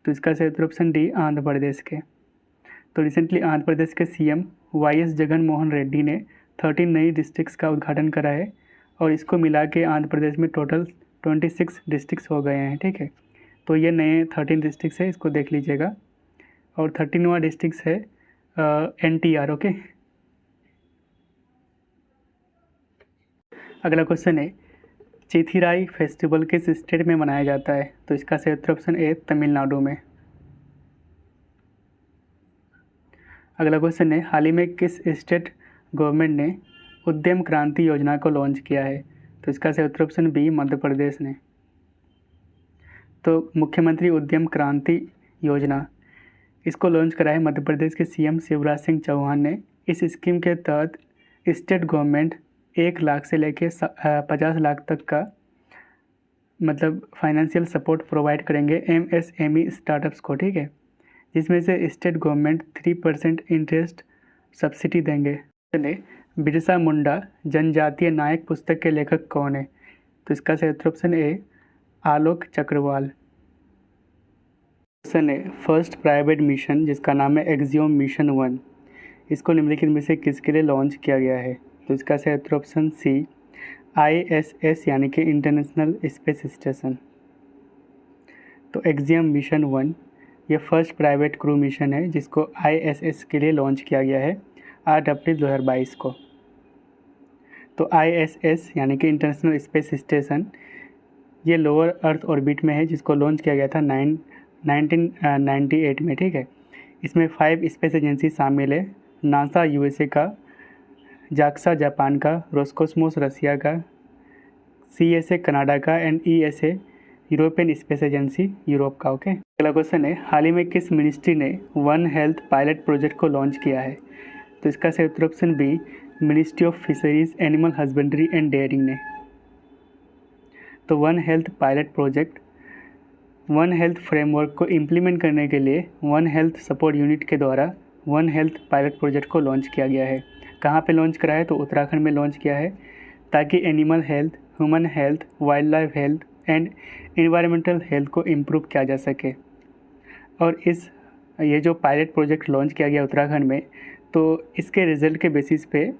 तो इसका सही उत्तर ऑप्शन डी आंध्र प्रदेश के। तो रिसेंटली आंध्र प्रदेश के CM YS जगन मोहन रेड्डी ने 13 नई डिस्ट्रिक्ट्स का उद्घाटन करा है, और इसको मिला के आंध्र प्रदेश में टोटल 26 डिस्ट्रिक्ट्स हो गए हैं। ठीक है, तो ये नए 13 डिस्ट्रिक्ट्स है, इसको देख लीजिएगा। और 13वां डिस्ट्रिक्ट है NTR। ओके, अगला क्वेश्चन है चिथिराई फेस्टिवल किस स्टेट में मनाया जाता है? तो इसका सही उत्तर ऑप्शन ए तमिलनाडु में। अगला क्वेश्चन है हाल ही में किस स्टेट गवर्नमेंट ने उद्यम क्रांति योजना को लॉन्च किया है? तो इसका सही उत्तर ऑप्शन बी मध्य प्रदेश ने। तो मुख्यमंत्री उद्यम क्रांति योजना इसको लॉन्च करा है मध्य प्रदेश के सीएम शिवराज सिंह चौहान ने। इस स्कीम के तहत स्टेट गवर्नमेंट 1 लाख से लेके 50 लाख तक का मतलब फाइनेंशियल सपोर्ट प्रोवाइड करेंगे एमएसएमई स्टार्टअप्स को, ठीक है, जिसमें से स्टेट गवर्नमेंट 3% इंटरेस्ट सब्सिडी देंगे। बिरसा मुंडा जनजातीय नायक पुस्तक के लेखक कौन है? तो इसका सही उत्तर option A Alok Chakrawal. Question है फर्स्ट प्राइवेट मिशन जिसका नाम है एक्सियोम मिशन 1, इसको निम्नलिखित में से किसके लिए लॉन्च किया गया है? तो इसका सही उत्तर ऑप्शन सी ISS यानी कि इंटरनेशनल स्पेस स्टेशन। तो एक्सियोम मिशन 1 ये फर्स्ट प्राइवेट क्रू मिशन है जिसको ISS के लिए लॉन्च किया गया है 8 अप्रैल 2022 को। तो ISS यानी कि इंटरनेशनल स्पेस स्टेशन ये लोअर अर्थ ऑर्बिट में है जिसको लॉन्च किया गया था 1998 में, ठीक है। इसमें 5 स्पेस एजेंसी शामिल है, नासा USA का, जाक्सा जापान का, रोस्कोस्मोस रसिया का, CSA कनाडा का and ESA European space agency Europe का। ओके, अगला क्वेश्चन है हाल ही में किस मिनिस्ट्री ने वन हेल्थ पायलट प्रोजेक्ट को लॉन्च किया है? तो इसका सही उत्तर option B ministry of fisheries animal husbandry and dairying ने। तो one health pilot project one health framework को इम्प्लीमेंट करने के लिए वन हेल्थ सपोर्ट यूनिट के द्वारा वन हेल्थ पायलट प्रोजेक्ट को लॉन्च किया गया है। कहाँ पे लॉन्च करा है? तो उत्तराखंड में लॉन्च किया है ताकि animal health, human health, wild life health and environmental health को इम्प्रूव किया जा सके। और ये जो पायलट प्रोजेक्ट लॉन्च किया गया उत्तराखंड में, तो इसके रिजल्ट के बेसिस पे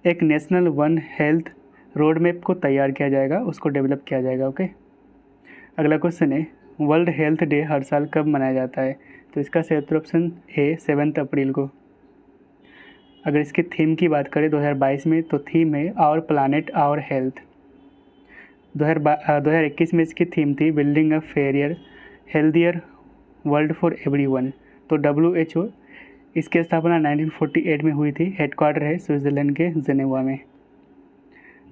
एक national one health road map को तैयार किया जाएगा, उसको डेवलप किया जाएगा। ओके, अगला क्वेश्चन है वर्ल्ड हेल्थ डे हर साल कब मनाया जाता है? तो इसका सही उत्तर ऑप्शन ए 7 अप्रैल को। अगर इसकी थीम की बात करें 2022 में, तो थीम है आवर प्लानेट आवर हेल्थ। 2021 में इसकी थीम थी building a fair healthier world for everyone. तो WHO इसकी स्थापना 1948 में हुई थी, हेडक्वार्टर है स्विट्ज़रलैंड के जेनेवा में।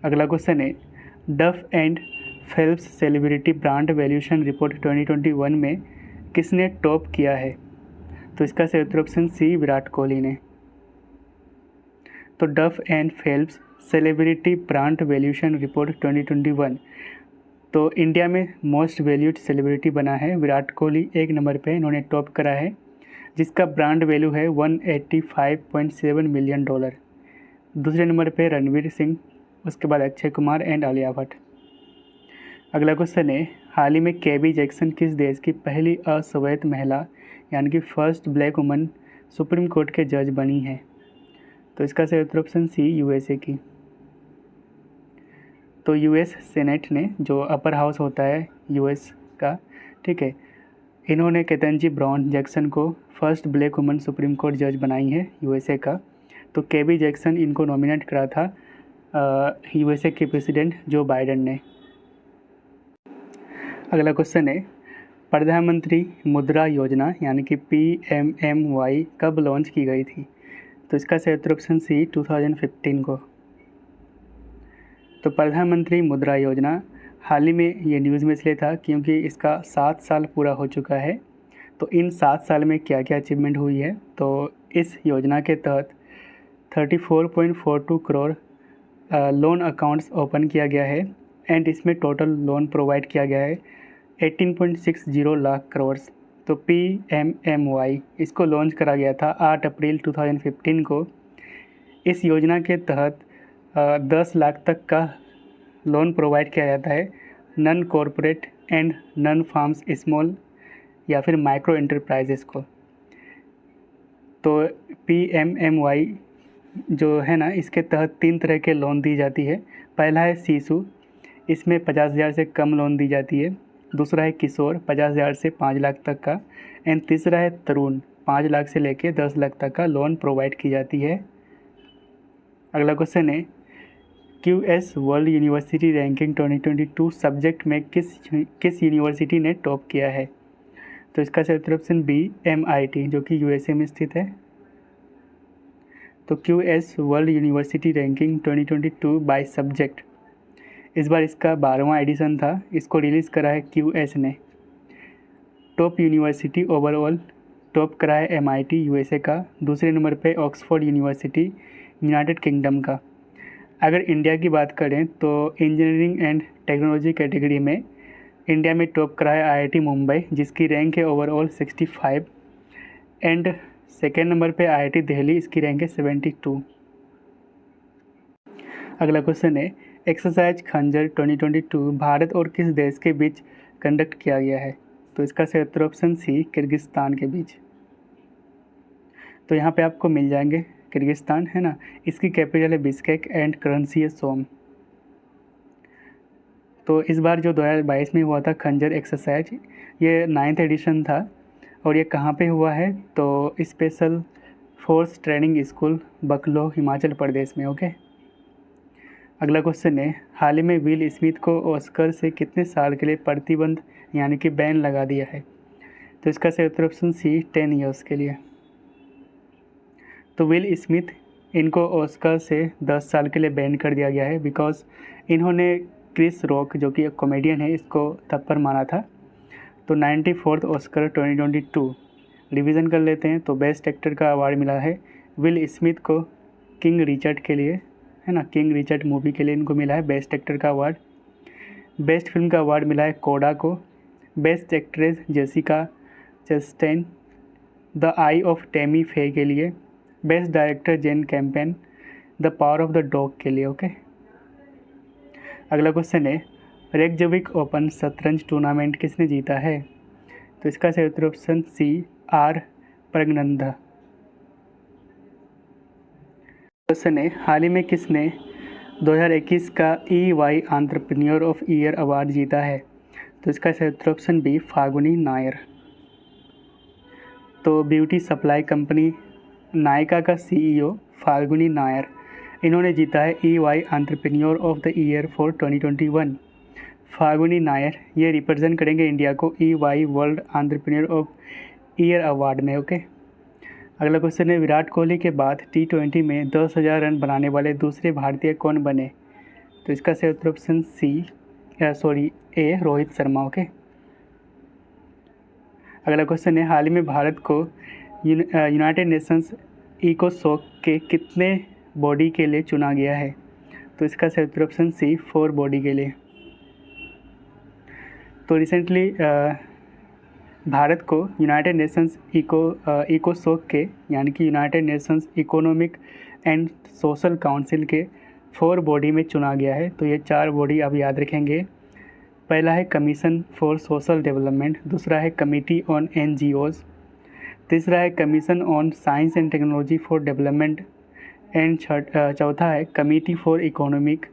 अगला क्वेश्चन है डफ and Phelps celebrity brand valuation report 2021 में किसने टॉप किया है? तो इसका सही उत्तर ऑप्शन सी विराट कोहली ने। तो डफ and Phelps celebrity brand valuation report 2021, तो इंडिया में मोस्ट वैल्यूड सेलिब्रिटी बना है विराट कोहली, 1 नंबर पे इन्होंने टॉप करा है, जिसका ब्रांड वैल्यू है $185.7 मिलियन। दूसरे नंबर पे रणवीर सिंह, उसके बाद अक्षय कुमार एंड आलिया भट्ट। अगला क्वेश्चन है हाल ही में केबी जैक्सन किस देश की पहली अश्वेत महिला यानी कि first black woman supreme court के जज बनी है? तो इसका सही उत्तर ऑप्शन सी USA की। तो US सेनेट ने, जो अपर हाउस होता है US का, ठीक है, इन्होंने केतनजी ब्राउन जैक्सन को first black woman supreme court जज बनाई है USA का। तो केबी जैक्सन इनको नॉमिनेट करा था USA के प्रेसिडेंट जो बाइडेन ने। अगला क्वेश्चन है प्रधानमंत्री मुद्रा योजना यानी कि PMMY कब लॉन्च की गई थी? तो इसका सही उत्तर ऑप्शन सी 2015 को। तो प्रधानमंत्री मुद्रा योजना हाल ही में ये न्यूज़ में इसलिए था क्योंकि इसका 7 साल पूरा हो चुका है। तो इन 7 साल में क्या क्या अचीवमेंट हुई है? तो इस योजना के तहत 34.42 करोड़ लोन अकाउंट्स ओपन किया गया है एंड इसमें टोटल लोन प्रोवाइड किया गया है 18.60 लाख करोड़। तो PMMY इसको लॉन्च करा गया था 8 अप्रैल 2015 को। इस योजना के तहत 10 लाख तक का लोन प्रोवाइड किया जाता है non corporate and non farms small या फिर माइक्रो एंटरप्राइजेस को। तो PMMY जो है ना, इसके तहत 3 तरह के लोन दी जाती है। पहला है शिशु, इसमें 50,000 से कम लोन दी जाती है। दूसरा है किशोर, 50,000 से 5 लाख तक का। एंड तीसरा है तरुण, 5 लाख से लेकर 10 लाख तक का लोन प्रोवाइड की जाती है। अगला क्वेश्चन है QS world university ranking 2022 subject में किस यूनिवर्सिटी ने टॉप किया है? तो इसका सही उत्तर ऑप्शन बी MIT, जो कि USA में स्थित है। तो QS world university ranking 2022 by subject, इस बार इसका 12वां एडिशन था। इसको रिलीज़ करा है QS ने। टॉप यूनिवर्सिटी ओवरऑल टॉप करा है MIT USA का। दूसरे नंबर पे ऑक्सफोर्ड यूनिवर्सिटी यूनाइटेड किंगडम का। अगर इंडिया की बात करें तो इंजीनियरिंग एंड टेक्नोलॉजी कैटेगरी में इंडिया में टॉप करा है IIT मुंबई, जिसकी रैंक है ओवरऑल 65। एंड सेकेंड नंबर पे IIT दिल्ली, इसकी रैंक है 72। अगला क्वेश्चन है, एक्सरसाइज खंजर 2022 भारत और किस देश के बीच कंडक्ट किया गया है? तो इसका सही उत्तर ऑप्शन सी किर्गिस्तान के बीच। तो यहाँ पे आपको मिल जाएंगे किर्गिस्तान, है ना। इसकी कैपिटल है बिश्केक एंड करेंसी है सोम। तो इस बार जो 2022 में हुआ था खंजर एक्सरसाइज, ये 9th एडिशन था। और ये कहाँ पे हुआ है? तो स्पेशल फोर्स ट्रेनिंग स्कूल बकलो, हिमाचल प्रदेश में। ओके। अगला क्वेश्चन है, हाल ही में विल स्मिथ को ऑस्कर से कितने साल के लिए प्रतिबंध यानी कि बैन लगा दिया है? तो इसका सही उत्तर ऑप्शन सी 10 ईयर्स के लिए। तो विल स्मिथ, इनको ऑस्कर से 10 साल के लिए बैन कर दिया गया है बिकॉज इन्होंने क्रिस रॉक, जो कि एक कॉमेडियन है, इसको थप्पड़ मारा था। तो 94th ऑस्कर 2022 रिवीजन कर लेते हैं। तो बेस्ट एक्टर का अवार्ड मिला है विल स्मिथ को किंग रिचर्ड के लिए, है ना। किंग रिचर्ड मूवी के लिए इनको मिला है बेस्ट एक्टर का अवार्ड। बेस्ट फिल्म का अवार्ड मिला है कोडा को। Best actress Jessica Chastain the eye of Tammy Faye के लिए। Best director Jane Campion the power of the dog के लिए। ओके। अगला क्वेश्चन है, रेकजविक ओपन शतरंज टूर्नामेंट किसने जीता है? तो इसका सही उत्तर option C R Praggnanandhaa. Question है, हाल ही में किसने 2021 का EY entrepreneur of year award जीता है? तो इसका सही उत्तर ऑप्शन बी फागुनी नायर। तो ब्यूटी सप्लाई कंपनी नायका का CEO फाल्गुनी नायर, इन्होंने जीता है EY entrepreneur of the year for 2021। Falguni Nair ये रिप्रेजेंट करेंगे इंडिया को EY world entrepreneur of year award में। ओके। अगला क्वेश्चन है, विराट कोहली के बाद T20 में 10,000 रन बनाने वाले दूसरे भारतीय कौन बने? तो इसका सही उत्तर option A Rohit Sharma. Okay. अगला क्वेश्चन है, हाल ही में भारत को यूनाइटेड नेशंस इकोसॉक के कितने बॉडी के लिए चुना गया है? तो इसका सही उत्तर ऑप्शन सी 4 बॉडी के लिए। तो रिसेंटली भारत को यूनाइटेड नेशंस इकोसॉक के यानी कि United Nations economic and social council के 4 बॉडी में चुना गया है। तो ये 4 बॉडी आप याद रखेंगे। पहला है कमीशन फॉर सोशल डेवलपमेंट, दूसरा है कमिटी ऑन NGOs, तीसरा है commission on science and technology for development and चौथा है committee for economic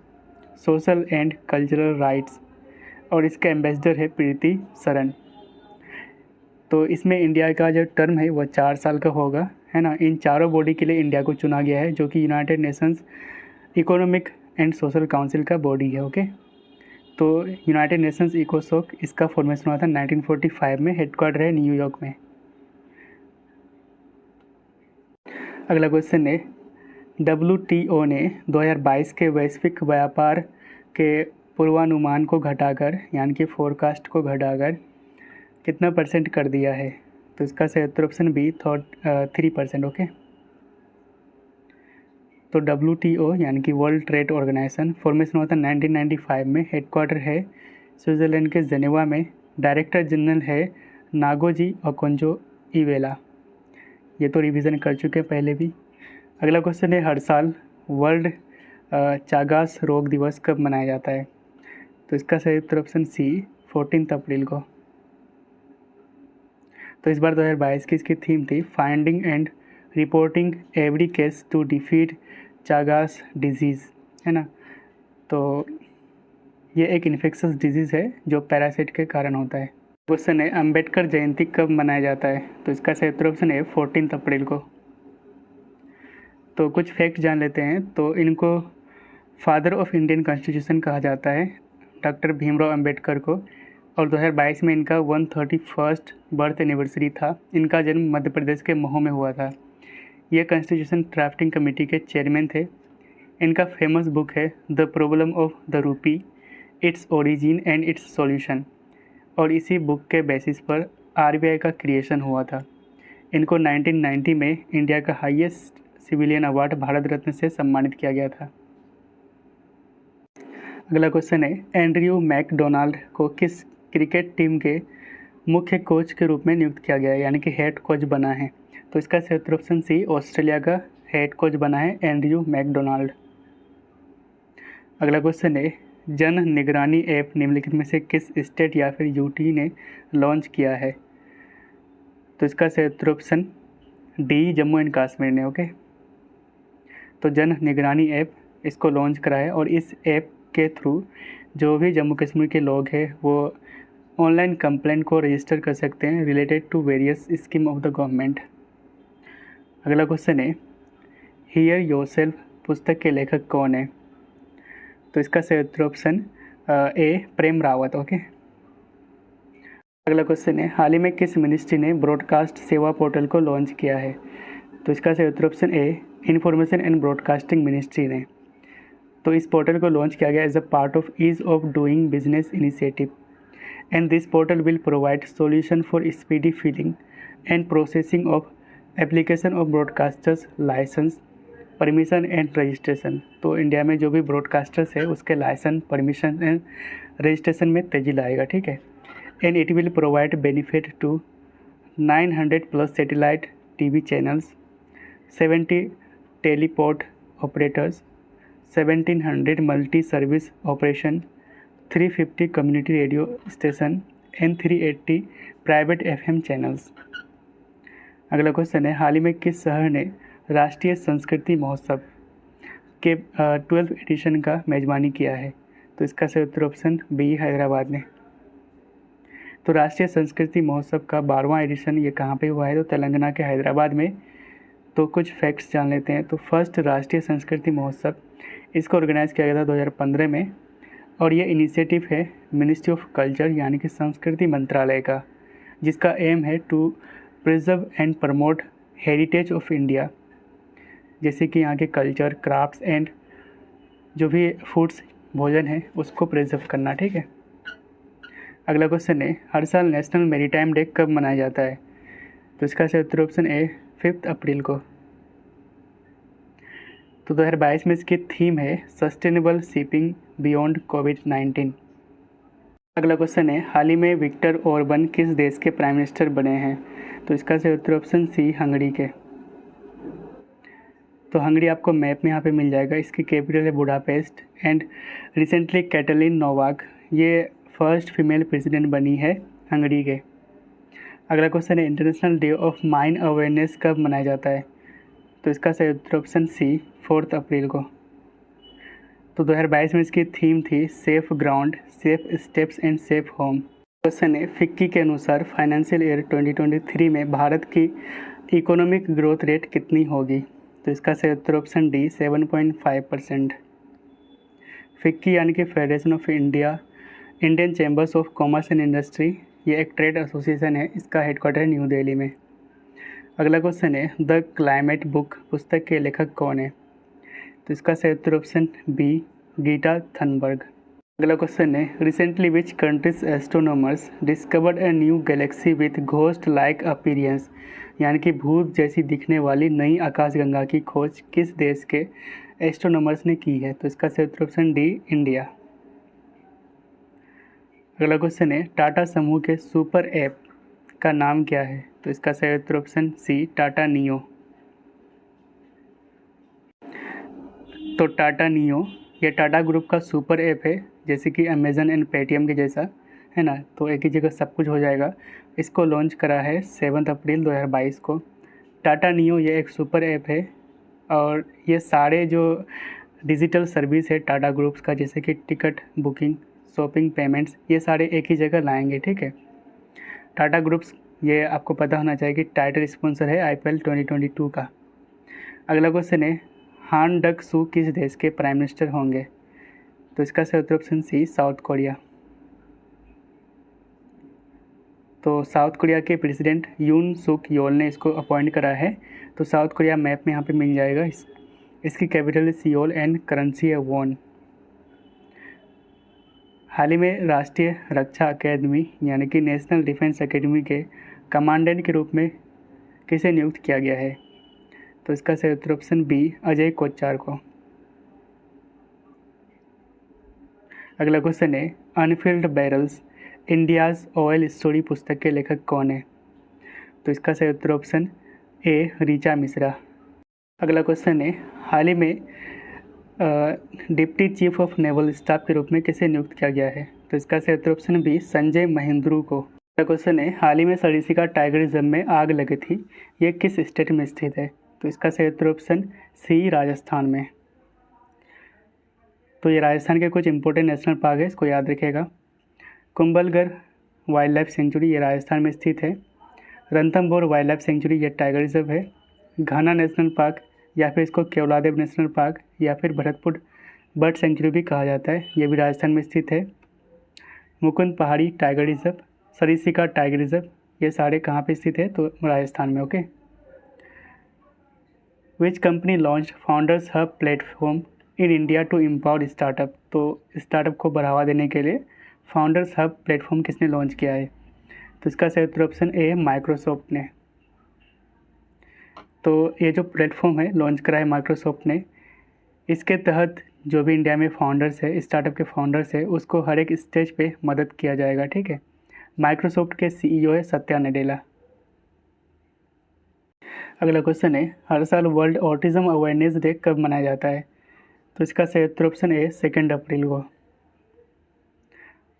social and cultural rights. और इसका एम्बेसडर है प्रीति सरन। तो इसमें इंडिया का जो टर्म है वह 4 साल का होगा, है ना। इन चारों बॉडी के लिए इंडिया को चुना गया है, जो कि United Nations economic and social council का बॉडी है। ओके। तो यूनाइटेड नेशंस इकोसॉक, इसका फॉर्मेशन हुआ था 1945 में, हेडक्वार्टर है न्यूयॉर्क में। अगला क्वेश्चन है, WTO ने 2022 के वैश्विक व्यापार के पूर्वानुमान को घटाकर यानी कि फोरकास्ट को घटाकर कितना % कर दिया है? तो इसका सही उत्तर ऑप्शन बी 3%। ओके। तो WTO यानी कि वर्ल्ड ट्रेड ऑर्गेनाइजेशन फॉर्मेशन हुआ था 1995 में, हेडक्वार्टर है स्विट्ज़रलैंड के जेनेवा में, डायरेक्टर जनरल है नागोजी ओकोंजो इवेला। ये तो रिवीजन कर चुके हैं पहले भी। अगला क्वेश्चन है, हर साल वर्ल्ड चागास रोग दिवस कब मनाया जाता है? तो इसका सही उत्तर ऑप्शन सी 14 अप्रैल को। तो इस बार 2022 की इसकी थीम थी finding and reporting every case to defeat Chagas disease, है ना। तो ये एक इन्फेक्शस डिजीज़ है जो पैरासाइट के कारण होता है। क्वेश्चन है, अंबेडकर जयंती कब मनाया जाता है? तो इसका सही उत्तर ऑप्शन है 14 अप्रैल को। तो कुछ फैक्ट जान लेते हैं। तो इनको फादर ऑफ इंडियन कॉन्स्टिट्यूशन कहा जाता है डॉक्टर भीमराव अंबेडकर को, और 2022 में इनका 131st बर्थ एनिवर्सरी था। इनका जन्म मध्य प्रदेश के महू में हुआ था। ये कॉन्स्टिट्यूशन ड्राफ्टिंग कमेटी के चेयरमैन थे। इनका फेमस बुक है the problem of the rupee, its origin and it's solution, और इसी बुक के बेसिस पर आरबीआई का क्रिएशन हुआ था। इनको 1990 में इंडिया का highest civilian award Bharat Ratna से सम्मानित किया गया था। अगला क्वेश्चन है, एंड्रयू मैकडोनाल्ड को किस क्रिकेट टीम के मुख्य कोच के रूप में नियुक्त किया गया है, यानी कि हेड कोच बना है? तो इसका सही उत्तर ऑप्शन सी, ऑस्ट्रेलिया का हेड कोच बना है एंड्रयू मैकडोनाल्ड। अगला क्वेश्चन है, जन निगरानी ऐप निम्नलिखित में से किस स्टेट या फिर यूटी ने लॉन्च किया है? तो इसका सही उत्तर option D, Jammu and Kashmir ने। ओके, तो जन निगरानी ऐप इसको लॉन्च करा है, और इस ऐप के थ्रू जो भी जम्मू कश्मीर के लोग हैं वो ऑनलाइन कंप्लेंट को रजिस्टर कर सकते हैं related to various scheme of the government. अगला क्वेश्चन है, हियर योरसेल्फ पुस्तक के लेखक कौन है? तो इसका सही उत्तर option A, Prem Rawat. Okay, अगला क्वेश्चन है, हाल ही में किस मिनिस्ट्री ने ब्रॉडकास्ट सेवा पोर्टल को लॉन्च किया है? तो इसका सही उत्तर option A, information and broadcasting ministry ने। तो इस पोर्टल को लॉन्च किया गया as a part of ease of doing business initiative, and this portal will provide solution for speedy filling and processing of application of broadcasters licence, permission and registration. तो इंडिया में जो भी ब्रॉडकास्टर्स है उसके लाइसेंस, परमिशन एंड रजिस्ट्रेशन में तेजी लाएगा। ठीक है, and it will provide benefit to 900+ satellite TV channels, 70 teleport operators, 1700 multi service operation, 350 community radio station and 380 private FM channels. अगला क्वेश्चन है, हाल ही में किस शहर ने राष्ट्रीय संस्कृति महोत्सव के 12th एडिशन का मेजबानी किया है? तो इसका सही उत्तर ऑप्शन बी, हैदराबाद ने। तो राष्ट्रीय संस्कृति महोत्सव का 12वां एडिशन ये कहाँ पे हुआ है? तो तेलंगाना के हैदराबाद में। तो कुछ फैक्ट्स जान लेते हैं। तो फर्स्ट राष्ट्रीय संस्कृति महोत्सव इसको ऑर्गेनाइज़ किया गया था 2015 में, और ये इनिशिएटिव है मिनिस्ट्री ऑफ कल्चर यानी कि संस्कृति मंत्रालय का, जिसका एम है to preserve and promote heritage of India, जैसे कि यहाँ के कल्चर, क्राफ्ट्स एंड जो भी फूड्स, भोजन है उसको प्रिजर्व करना। ठीक है, अगला क्वेश्चन है, हर साल नेशनल मैरीटाइम डे कब मनाया जाता है? तो इसका सही उत्तर ऑप्शन ए, 5 अप्रैल को। तो 2022 में इसकी थीम है सस्टेनेबल शिपिंग बियॉन्ड कोविड-19। अगला क्वेश्चन है, हाल ही में विक्टर ओरबन किस देश के प्राइम मिनिस्टर बने हैं? तो इसका सही उत्तर ऑप्शन सी, हंगरी के। तो हंगरी आपको मैप में यहाँ पे मिल जाएगा। इसकी कैपिटल है Budapest, and recently Katalin Novak ये फर्स्ट फीमेल प्रेसिडेंट बनी है हंगरी के। अगला क्वेश्चन है, international day of mine awareness कब मनाया जाता है? तो इसका सही उत्तर ऑप्शन सी, 4 अप्रैल को। तो 2022 में इसकी थीम थी safe ground, safe steps and safe home. Question है, फिक्की के अनुसार फाइनेंशियल ईयर 2023 में भारत की इकोनॉमिक ग्रोथ रेट कितनी होगी? तो इसका सही उत्तर ऑप्शन डी, 7.5%। फिक्की यानी कि federation of Indian chambers of commerce and industry, ये एक ट्रेड एसोसिएशन है। इसका हेडक्वार्टर न्यू दिल्ली में। अगला क्वेश्चन है, द क्लाइमेट बुक पुस्तक के लेखक कौन है? तो इसका सही उत्तर ऑप्शन बी, गीटा थनबर्ग। अगला क्वेश्चन है, recently which countries astronomers discovered a new Galaxy with ghost like appearance, यानी कि भूत जैसी दिखने वाली नई आकाशगंगा की खोज किस देश के एस्ट्रोनॉमर्स ने की है? तो इसका सही उत्तर ऑप्शन डी, इंडिया। अगला क्वेश्चन है, टाटा समूह के सुपर ऐप का नाम क्या है? तो इसका सही उत्तर ऑप्शन सी, टाटा नियो। तो टाटा नियो ये टाटा ग्रुप का सुपर ऐप है, जैसे कि अमेज़न एंड पेटीएम के जैसा है ना, तो एक ही जगह सब कुछ हो जाएगा। इसको लॉन्च करा है 7 अप्रैल 2022 को। टाटा नियो ये एक सुपर ऐप है, और ये सारे जो डिजिटल सर्विस है टाटा ग्रुप्स का, जैसे कि टिकट बुकिंग, शॉपिंग, पेमेंट्स, ये सारे एक ही जगह लाएंगे। ठीक है, टाटा ग्रुप्स ये आपको पता होना चाहिए कि टाइटल स्पॉन्सर है IPL 2022 का। अगला क्वेश्चन है, हान डक सू किस देश के प्राइम मिनिस्टर होंगे? तो इसका सही उत्तर ऑप्शन सी, साउथ कोरिया। तो साउथ कोरिया के प्रेसिडेंट यून सुक योल ने इसको अपॉइंट करा है। तो साउथ कोरिया मैप में यहाँ पे मिल जाएगा। इसकी कैपिटल है सियोल एंड करेंसी है वॉन। हाल ही में राष्ट्रीय रक्षा अकेडमी यानी कि नेशनल डिफेंस अकेडमी के कमांडेंट के रूप में किसे नियुक्त किया गया है? तो इसका सही उत्तर ऑप्शन बी, अजय कोच्चार को। अगला क्वेश्चन है, Anfield barrels India's oil story पुस्तक के लेखक कौन है? तो इसका सही उत्तर ऑप्शन ए, ऋचा मिश्रा। अगला क्वेश्चन है, हाल ही में deputy chief of naval staff के रूप में किसे नियुक्त किया गया है? तो इसका सही उत्तर ऑप्शन बी, संजय महेंद्रू को। अगला क्वेश्चन है, हाल ही में सरिस्का टाइगर रिजर्व में आग लगी थी, ये किस स्टेट में स्थित है? तो इसका सही उत्तर ऑप्शन सी, राजस्थान में। तो ये राजस्थान के कुछ इंपॉर्टेंट नेशनल पार्क है, इसको याद रखिएगा। कुंभलगढ़ वाइल्ड लाइफ सेंचुरी ये राजस्थान में स्थित है। रणथंभौर वाइल्ड लाइफ सेंचुरी ये टाइगर रिजर्व है। घाना नेशनल पार्क या फिर इसको केवलादेव नेशनल पार्क या फिर भरतपुर बर्ड सेंचुरी भी कहा जाता है, ये भी राजस्थान में स्थित है। Mukund Pahadi tiger reserve, Sariska tiger reserve, ये सारे कहाँ पे स्थित है? तो राजस्थान में। Okay. Which company launch founders hub platform in India to empower startup? तो स्टार्टअप को बढ़ावा देने के लिए फाउंडर्स हब प्लेटफॉर्म किसने लॉन्च किया है? तो इसका सही उत्तर ऑप्शन ए, माइक्रोसॉफ्ट ने। तो ये जो प्लेटफॉर्म है लॉन्च करा है माइक्रोसॉफ्ट ने, इसके तहत जो भी इंडिया में फाउंडर्स है, स्टार्टअप के फाउंडर्स है, उसको हर एक स्टेज पे मदद किया जाएगा। ठीक है। माइक्रोसॉफ्ट के सीईओ है सत्या नडेला। अगला क्वेश्चन है, हर साल वर्ल्ड ऑटिज्म अवेयरनेस डे कब मनाया जाता है? तो इसका सही उत्तर ऑप्शन ए, 2 अप्रैल को।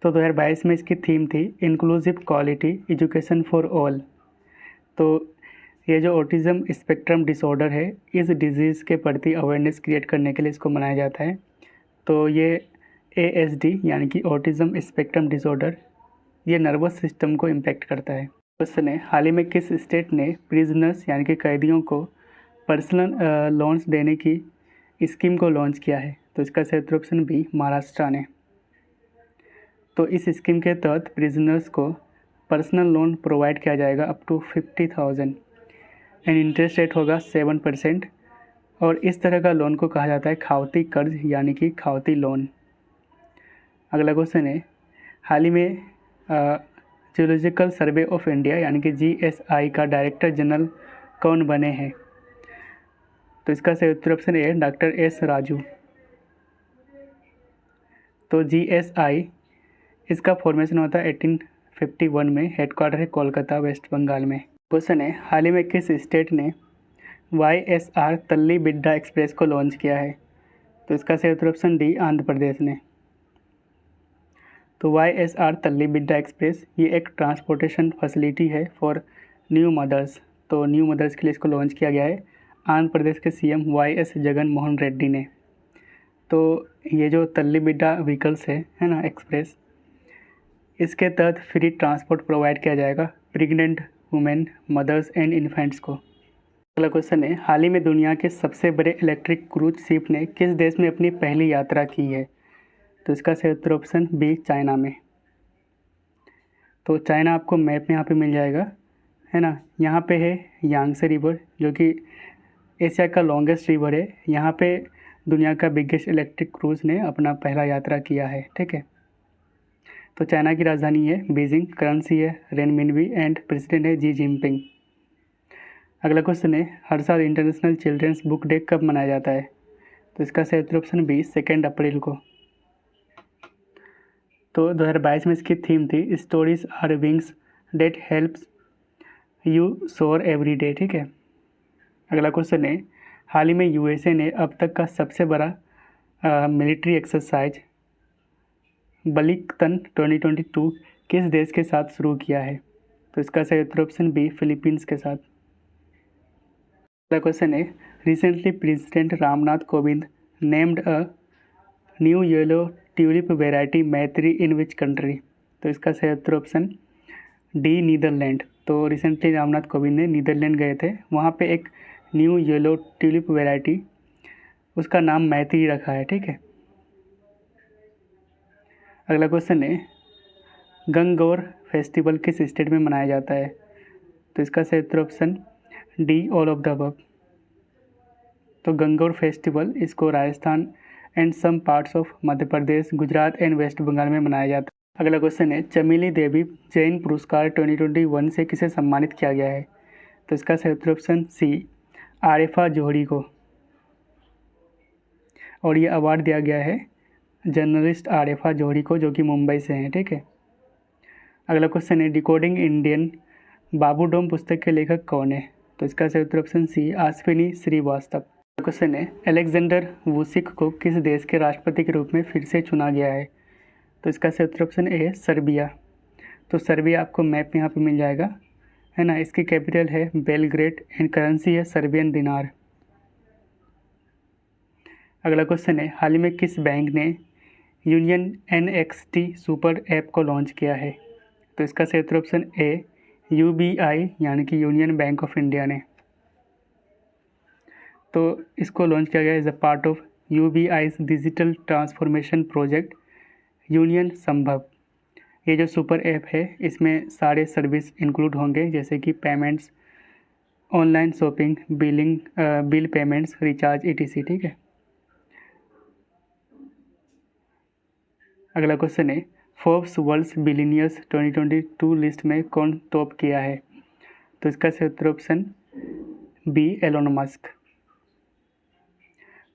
तो 2022 में इसकी थीम थी inclusive quality education for all. तो ये जो ऑटिज़म स्पेक्ट्रम डिसऑर्डर है, इस डिजीज़ के प्रति अवेयरनेस क्रिएट करने के लिए इसको मनाया जाता है। तो ये ASD यानी कि ऑटिज़म स्पेक्ट्रम डिसऑर्डर, ये नर्वस सिस्टम को इम्पेक्ट करता है। क्वेश्चन है, हाल ही में किस स्टेट ने प्रिजनर्स यानी कि कैदियों को पर्सनल लोन्स देने की स्कीम को लॉन्च किया है? तो इसका सही उत्तर ऑप्शन बी, महाराष्ट्र ने। तो इस स्कीम के तहत प्रिजनर्स को पर्सनल लोन प्रोवाइड किया जाएगा up to 50,000 and interest rate होगा 7%। और इस तरह का लोन को कहा जाता है खावती कर्ज यानी कि खावती लोन। अगला क्वेश्चन है, हाल ही में जियोलॉजिकल सर्वे ऑफ इंडिया यानी कि GSI का डायरेक्टर जनरल कौन बने हैं? तो इसका सही उत्तर option A, doctor S Raju. तो GSI इसका फॉर्मेशन होता है 1851 में, हेडक्वार्टर है कोलकाता, वेस्ट बंगाल में। क्वेश्चन है, हाल ही में किस स्टेट ने YSR तल्ली बिड्डा एक्सप्रेस को लॉन्च किया है? तो इसका सही उत्तर ऑप्शन डी, आंध्र प्रदेश ने। तो YSR तल्ली बिड्डा एक्सप्रेस ये एक ट्रांसपोर्टेशन फैसिलिटी है फॉर न्यू मदर्स। तो न्यू मदर्स के लिए इसको लॉन्च किया गया है आंध्र प्रदेश के CM YS जगन मोहन रेड्डी ने। तो ये जो तल्ली बिड्डा व्हीकल्स है ना एक्सप्रेस, इसके तहत फ्री ट्रांसपोर्ट प्रोवाइड किया जाएगा pregnant women, mothers and infants को। अगला क्वेश्चन है, हाल ही में दुनिया के सबसे बड़े इलेक्ट्रिक क्रूज शिप ने किस देश में अपनी पहली यात्रा की है? तो इसका सही उत्तर ऑप्शन बी, चाइना में। तो चाइना आपको मैप में यहाँ पे मिल जाएगा, है ना। यहाँ पे है यांगसे रिवर जो कि एशिया का लॉन्गेस्ट रिवर है। यहाँ पे दुनिया का बिगेस्ट इलेक्ट्रिक क्रूज ने अपना पहला यात्रा किया है। ठीक है। तो चाइना की राजधानी है बीजिंग, करेंसी है रेनमिनबी एंड प्रेसिडेंट है जी जिनपिंग। अगला क्वेश्चन है, हर साल इंटरनेशनल चिल्ड्रंस बुक डे कब मनाया जाता है? तो इसका सही उत्तर ऑप्शन बी, 2 अप्रैल को। तो 2022 में इसकी थीम थी stories are wings that helps you soar every day. ठीक है। अगला क्वेश्चन है, हाल ही में USA ने अब तक का सबसे बड़ा मिलिट्री एक्सरसाइज बलिकतन 2022 किस देश के साथ शुरू किया है? तो इसका सही उत्तर ऑप्शन बी, फिलीपींस के साथ। अगला क्वेश्चन है, recently president Ramnath Kovind named a new yellow tulip variety मैत्री इन विच कंट्री? तो इसका सही उत्तर ऑप्शन डी, नीदरलैंड। तो रिसेंटली रामनाथ कोविंद ने नीदरलैंड गए थे, वहाँ पे एक न्यू येलो ट्यूलिप वेराइटी उसका नाम मैत्री रखा है। ठीक है, अगला क्वेश्चन है गंगौर फेस्टिवल किस स्टेट में मनाया जाता है? तो इसका सही उत्तर option D, all of the above. तो गंगौर फेस्टिवल इसको Rajasthan and some parts of Madhya Pradesh, Gujarat and west Bengal में मनाया जाता है। अगला क्वेश्चन है चमेली देवी जैन पुरस्कार 2021 से किसे सम्मानित किया गया है? तो इसका सही उत्तर ऑप्शन सी, आरिफा जोहरी को। और ये अवार्ड दिया गया है जर्नलिस्ट आरिफा जोहरी को, जो कि मुंबई से हैं। ठीक है, अगला क्वेश्चन है डिकोडिंग इंडियन बाबू डोम पुस्तक के लेखक कौन है? तो इसका सही उत्तर option C, Ashwini Srivastava. Question है अलेक्जेंडर वुसिक को किस देश के राष्ट्रपति के रूप में फिर से चुना गया है? तो इसका सही उत्तर ऑप्शन ए, सर्बिया। तो सर्बिया आपको मैप में यहाँ पे मिल जाएगा, है ना। इसकी कैपिटल है बेलग्रेड एंड करेंसी है सर्बियन दिनार। अगला क्वेश्चन है हाल ही में किस बैंक ने यूनियन NXT सुपर ऐप को लॉन्च किया है? तो इसका सही उत्तर ऑप्शन ए, UBI यानी कि यूनियन बैंक ऑफ इंडिया ने। तो इसको लॉन्च किया गया as a part of UBI's digital transformation project union Sambhav. ये जो सुपर ऐप है इसमें सारे सर्विस इंक्लूड होंगे, जैसे कि payments, online shopping, bill payments, recharge ETC। ठीक है, अगला क्वेश्चन है फोर्ब्स वर्ल्ड बिलियनियर्स 2022 लिस्ट में कौन टॉप किया है? तो इसका सही उत्तर ऑप्शन बी, एलोन मस्क।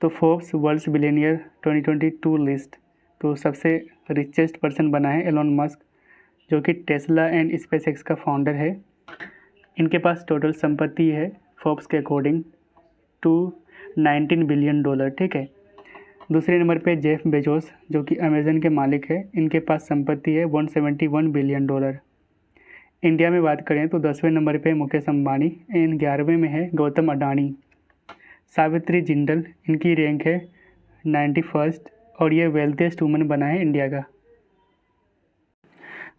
तो फोर्ब्स वर्ल्ड बिलियनियर 2022 लिस्ट, तो सबसे रिचेस्ट पर्सन बना है एलोन मस्क, जो कि टेस्ला एंड स्पेसएक्स का फाउंडर है। इनके पास टोटल संपत्ति है फोर्ब्स के अकॉर्डिंग $219 बिलियन। ठीक है, दूसरे नंबर पे जेफ बेजोस, जो कि अमेजन के मालिक है, इनके पास संपत्ति है $171 बिलियन। इंडिया में बात करें तो 10वें नंबर पे मुकेश अंबानी एंड 11वें में है गौतम अडानी। सावित्री जिंदल, इनकी रैंक है 91st और ये वेल्थेस्ट वुमन बना है इंडिया का।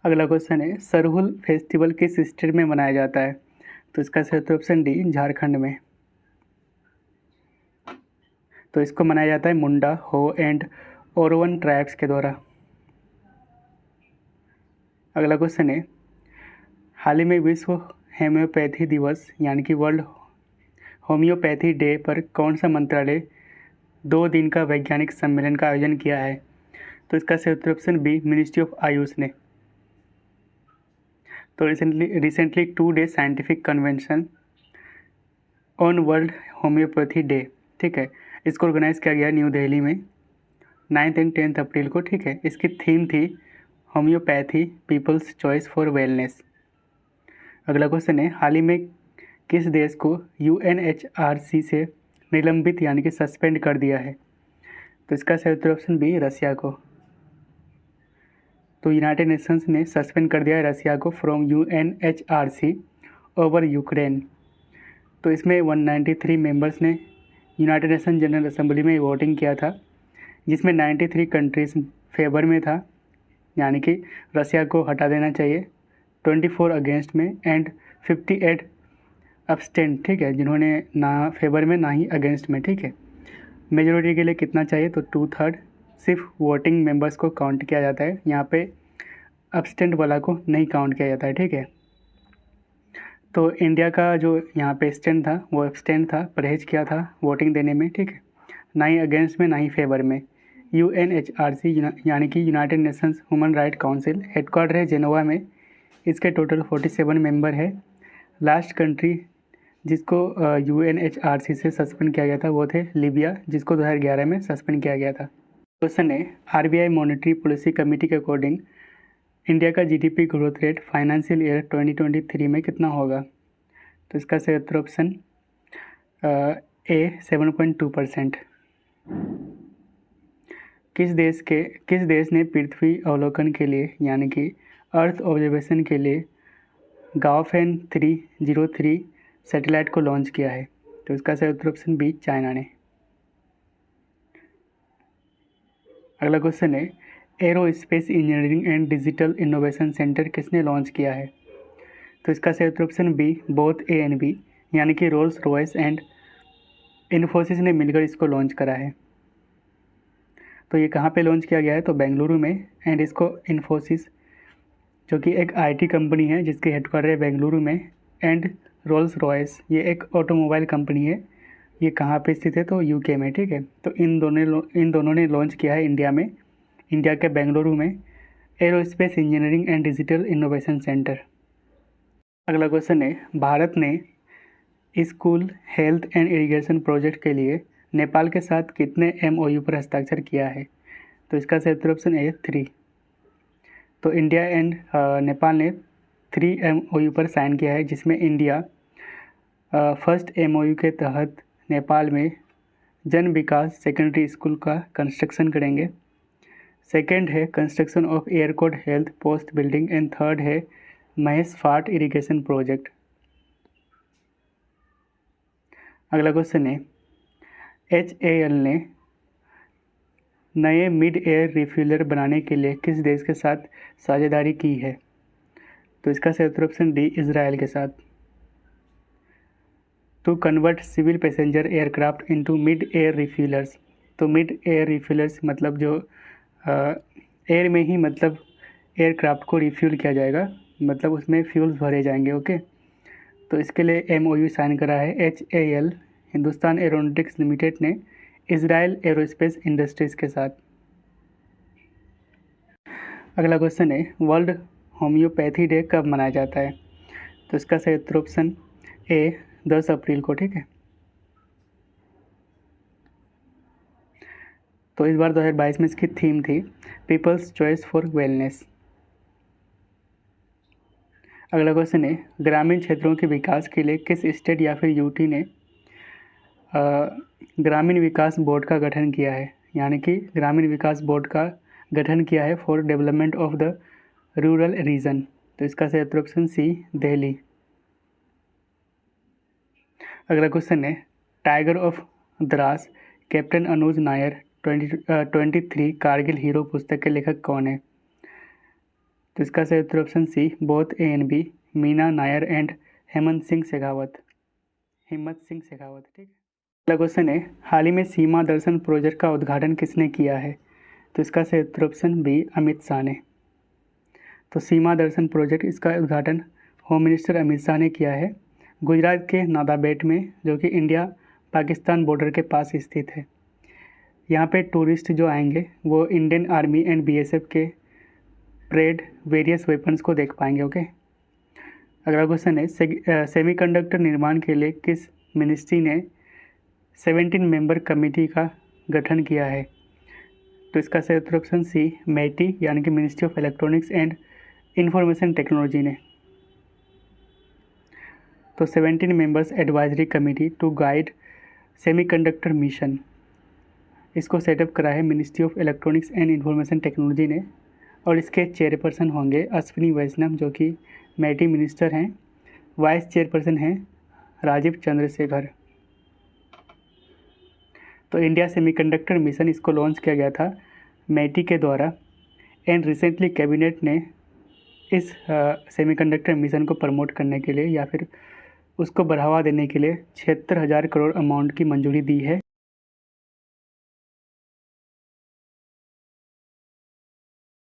अगला क्वेश्चन है सरहुल फेस्टिवल किस स्टेट में मनाया जाता है? तो इसका सही उत्तर ऑप्शन डी, झारखंड में। तो इसको मनाया जाता है मुंडा, हो एंड ओरोवन ट्राइब्स के द्वारा। अगला क्वेश्चन है हाल ही में विश्व होम्योपैथी दिवस यानी कि वर्ल्ड होम्योपैथी डे पर कौन सा मंत्रालय 2 दिन का वैज्ञानिक सम्मेलन का आयोजन किया है? तो इसका सही उत्तर option B, ministry of AYUSH ने। तो recently 2 day scientific convention on world homeopathy day, ठीक है, इसको ऑर्गेनाइज किया गया न्यू दिल्ली में 9 एंड 10 अप्रैल को। ठीक है, इसकी थीम थी homeopathy people's choice for wellness. अगला क्वेश्चन है हाल ही में किस देश को UNHRC से निलंबित यानी कि सस्पेंड कर दिया है? तो इसका सही उत्तर ऑप्शन बी, रसिया को। तो यूनाइटेड नेशंस ने सस्पेंड कर दिया है रसिया को फ्रॉम UNHRC ओवर यूक्रेन। तो इसमें 193 मेंबर्स ने यूनाइटेड नेशन जनरल असेंबली में वोटिंग किया था, जिसमें 93 कंट्रीज फेवर में था, यानी कि रसिया को हटा देना चाहिए, 24 अगेंस्ट में एंड 58 अब्सटेंट। ठीक है, जिन्होंने ना फेवर में ना ही अगेंस्ट में। ठीक है, मेजोरिटी के लिए कितना चाहिए? तो 2/3 सिर्फ वोटिंग मेंबर्स को काउंट किया जाता है, यहाँ पे अब्सटेंट वाला को नहीं काउंट किया जाता है। ठीक है, तो इंडिया का जो यहाँ पे स्टैंड था वो एब्सटेंट था, परहेज किया था वोटिंग देने में। ठीक है, ना ही अगेंस्ट में ना ही फेवर में। UNHRC यानी कि United Nations human right council, headquarter है जेनोवा में। इसके टोटल 47 मेंबर है। लास्ट कंट्री जिसको UNHRC से सस्पेंड किया गया था वो थे लीबिया, जिसको 2011 में सस्पेंड किया गया था। क्वेश्चन है RBI मॉनेटरी पॉलिसी कमेटी के अकॉर्डिंग इंडिया का GDP growth rate financial year 2023 में कितना होगा? तो इसका सही उत्तर ऑप्शन ए, 7.2%। किस देश ने पृथ्वी अवलोकन के लिए यानी कि अर्थ ऑब्जर्वेशन के लिए गाओफेन 303 सैटेलाइट को लॉन्च किया है? तो इसका सही उत्तर ऑप्शन बी, चाइना ने। अगला क्वेश्चन है aerospace engineering and digital innovation centre किसने लॉन्च किया है? तो इसका सही उत्तर option B, both A and B, यानी कि रोल्स रॉयस एंड इन्फोसिस ने मिलकर इसको लॉन्च करा है। तो ये कहाँ पे लॉन्च किया गया है? तो बेंगलुरु में। एंड इसको इन्फोसिस जो कि एक आईटी कंपनी है जिसके हेडक्वार्टर है बेंगलुरु में। एंड रोल्स रॉयस ये एक ऑटोमोबाइल कंपनी है, ये कहाँ पे स्थित है? तो यूके में, ठीक है। तो इन दोनों ने लॉन्च किया है इंडिया में, इंडिया के बेंगलुरु में aerospace engineering and digital innovation centre. अगला क्वेश्चन है, भारत ने school health and irrigation project के लिए नेपाल के साथ कितने MOU पर हस्ताक्षर किया है? तो इसका सही उत्तर ऑप्शन ए 3। तो इंडिया एंड नेपाल ने 3 MOU पर साइन किया है, जिसमें इंडिया फर्स्ट MOU के तहत नेपाल में जन विकास सेकेंडरी स्कूल का कंस्ट्रक्शन करेंगे। सेकेंड है कंस्ट्रक्शन ऑफ एयरकोड health post building. And third है महेश फाट इरिगेशन प्रोजेक्ट। अगला क्वेश्चन है, HAL ने नए मिड एयर रिफ्यूलर बनाने के लिए किस देश के साथ साझेदारी की है? तो इसका सही उत्तर ऑप्शन डी इजराइल के साथ। To convert civil passenger aircraft into mid air refuellers. तो मिड एयर रिफ्यूलर्स मतलब जो एयर में ही मतलब एयरक्राफ्ट को रिफ्यूल किया जाएगा, मतलब उसमें फ्यूल्स भरे जाएंगे। ओके, तो इसके लिए MOU साइन करा है HAL हिंदुस्तान एरोनॉटिक्स लिमिटेड ने इजराइल एरोस्पेस इंडस्ट्रीज़ के साथ। अगला क्वेश्चन है, वर्ल्ड होम्योपैथी डे कब मनाया जाता है? तो इसका सही उत्तर ऑप्शन ए 10 अप्रैल को, ठीक है। तो इस बार 2022 में इसकी थीम थी पीपल्स चॉइस फॉर वेलनेस। अगला क्वेश्चन है, ग्रामीण क्षेत्रों के विकास के लिए किस स्टेट या फिर यूटी ने ग्रामीण विकास बोर्ड का गठन किया है? यानी कि ग्रामीण विकास बोर्ड का गठन किया है for development of the rural region. तो इसका सही उत्तर ऑप्शन सी दिल्ली। अगला क्वेश्चन है, tiger of Dras captain Anuj Nayyar 23 Kargil hero पुस्तक के लेखक कौन है? तो इसका सही उत्तर option C both A and B, Meena Nayyar and Hemant Singh Shekhawat, ठीक है। अगला क्वेश्चन है, हाल ही में सीमा दर्शन प्रोजेक्ट का उद्घाटन किसने किया है? तो इसका सही उत्तर ऑप्शन बी अमित शाह ने। तो सीमा दर्शन प्रोजेक्ट इसका उद्घाटन होम मिनिस्टर अमित शाह ने किया है गुजरात के नादाबेट में, जो कि इंडिया पाकिस्तान बॉर्डर के पास स्थित है। यहाँ पे टूरिस्ट जो आएंगे वो इंडियन आर्मी एंड BSF के परेड वेरियस वेपन्स को देख पाएंगे। ओके, अगला क्वेश्चन है, सेमीकंडक्टर निर्माण के लिए किस मिनिस्ट्री ने 17 मेंबर कमेटी का गठन किया है? तो इसका सही उत्तर ऑप्शन सी METI यानी कि ministry of electronics and information technology ने। तो 17 members advisory committee to guide semiconductor mission, इसको सेटअप करा है ministry of electronics and information technology ने। और इसके चेयरपर्सन होंगे अश्विनी वैष्णव जो कि METI मिनिस्टर हैं। वाइस चेयरपर्सन हैं राजीव चंद्रशेखर। तो इंडिया सेमीकंडक्टर मिशन इसको लॉन्च किया गया था METI के द्वारा। एंड रिसेंटली कैबिनेट ने इस सेमीकंडक्टर मिशन को प्रमोट करने के लिए या फिर उसको बढ़ावा देने के लिए 76,000 करोड़ अमाउंट की मंजूरी दी है।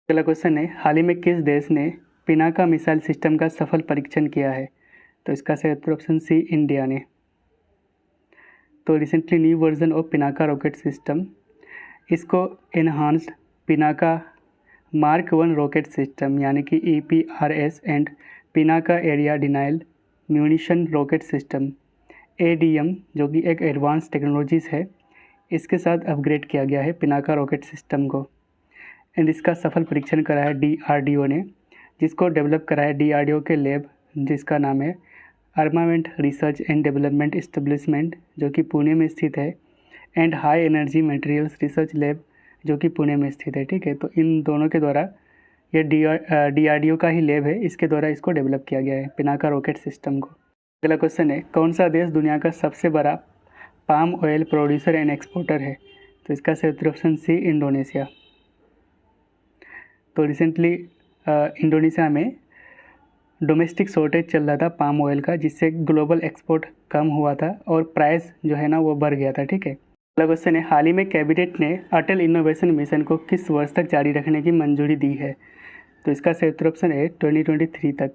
अगला क्वेश्चन है, हाल ही में किस देश ने पिनाका मिसाइल सिस्टम का सफल परीक्षण किया है? तो इसका सही उत्तर ऑप्शन सी इंडिया ने। तो recently new version of Pinaka rocket system, इसको enhanced Pinaka mark 1 rocket system यानी कि EPRS and Pinaka area denial munition rocket system ADM जो कि एक एडवांस टेक्नोलॉजीज़ है, इसके साथ अपग्रेड किया गया है पिनाका रॉकेट सिस्टम को। एंड इसका सफल परीक्षण करा है DRDO ने, जिसको डेवलप करा है DRDO के लैब जिसका नाम है armament research and development establishment जो कि पुणे में स्थित है। And high energy materials research lab जो कि पुणे में स्थित है, ठीक है। तो इन दोनों के द्वारा ये DRDO का ही लैब है, इसके द्वारा इसको डेवलप किया गया है पिनाका रॉकेट सिस्टम को। अगला क्वेश्चन है, कौन सा देश दुनिया का सबसे बड़ा palm oil producer and exporter है? तो इसका सही उत्तर ऑप्शन सी इंडोनेशिया। तो रिसेंटली इंडोनेशिया में डोमेस्टिक शॉर्टेज चल रहा था पाम ऑयल का, जिससे ग्लोबल एक्सपोर्ट कम हुआ था और प्राइस जो है ना वो बढ़ गया था। ठीक है। अगला क्वेश्चन है, हाल ही में कैबिनेट ने अटल इनोवेशन मिशन को किस वर्ष तक जारी रखने की मंजूरी दी है? तो इसका सही उत्तर ऑप्शन है 2023 तक।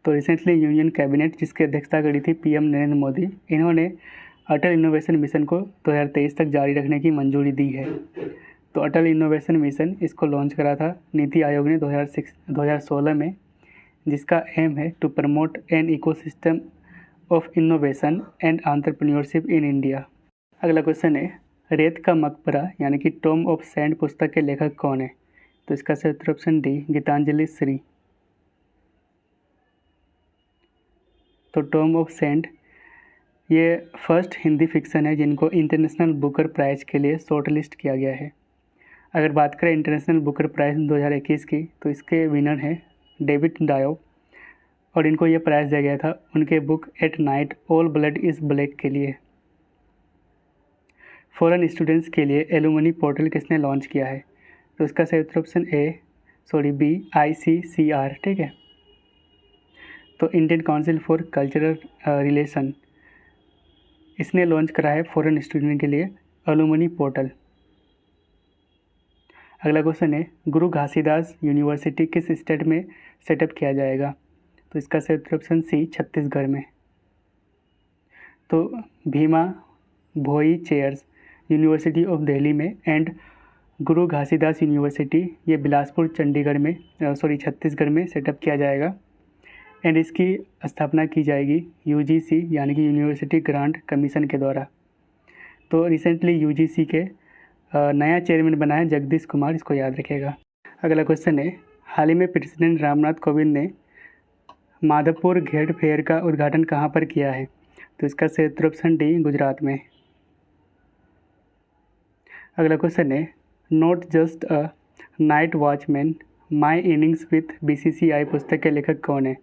तो रिसेंटली यूनियन कैबिनेट, जिसकी अध्यक्षता करी थी पीएम नरेंद्र मोदी, इन्होंने अटल इनोवेशन मिशन को 2023 तक जारी रखने की मंजूरी दी है। तो अटल इनोवेशन मिशन, इसको लॉन्च करा था नीति आयोग ने 2016 में, जिसका एम है to promote an ecosystem of innovation and entrepreneurship in India. अगला क्वेश्चन है, रेत का मकबरा यानी कि टॉम ऑफ सैंड पुस्तक के लेखक कौन है? तो इसका सही उत्तर ऑप्शन डी, गीतांजलि श्री। तो टॉम ऑफ सैंड ये फर्स्ट हिंदी फिक्सन है जिनको इंटरनेशनल बुकर प्राइज़ के लिए शॉर्ट लिस्ट किया गया है। अगर बात करें इंटरनेशनल बुकर प्राइज़ 2021 की, तो इसके विनर हैं डेविड डायो, और इनको ये प्राइज़ दिया गया था उनके book at night all blood is black के लिए। फॉरेन स्टूडेंट्स के लिए एलुमनी पोर्टल किसने लॉन्च किया है? तो इसका सही उत्तर ऑप्शन बी, ICCR। ठीक है। तो Indian council for cultural relation, इसने लॉन्च करा है फॉरेन स्टूडेंट के लिए एलुमनी पोर्टल। अगला क्वेश्चन है, गुरु घासीदास यूनिवर्सिटी किस स्टेट में सेटअप किया जाएगा? तो इसका सही उत्तर ऑप्शन सी, छत्तीसगढ़ में। तो भीमा भोई चेयर्स यूनिवर्सिटी ऑफ दिल्ली में एंड गुरु घासीदास यूनिवर्सिटी ये बिलासपुर छत्तीसगढ़ में सेटअप किया जाएगा। एंड इसकी स्थापना की जाएगी UGC यानी कि यूनिवर्सिटी ग्रांट कमीशन के द्वारा। तो रिसेंटली UGC के नया चेयरमैन बना है जगदीश कुमार, इसको याद रखिएगा। अगला क्वेश्चन है, हाल ही में प्रेसिडेंट रामनाथ कोविंद ने माधवपुर घेट फेयर का उद्घाटन कहाँ पर किया है? तो इसका सही उत्तर ऑप्शन डी, गुजरात में। अगला क्वेश्चन है, not just a night watchman my innings with BCCI पुस्तक के लेखक कौन है?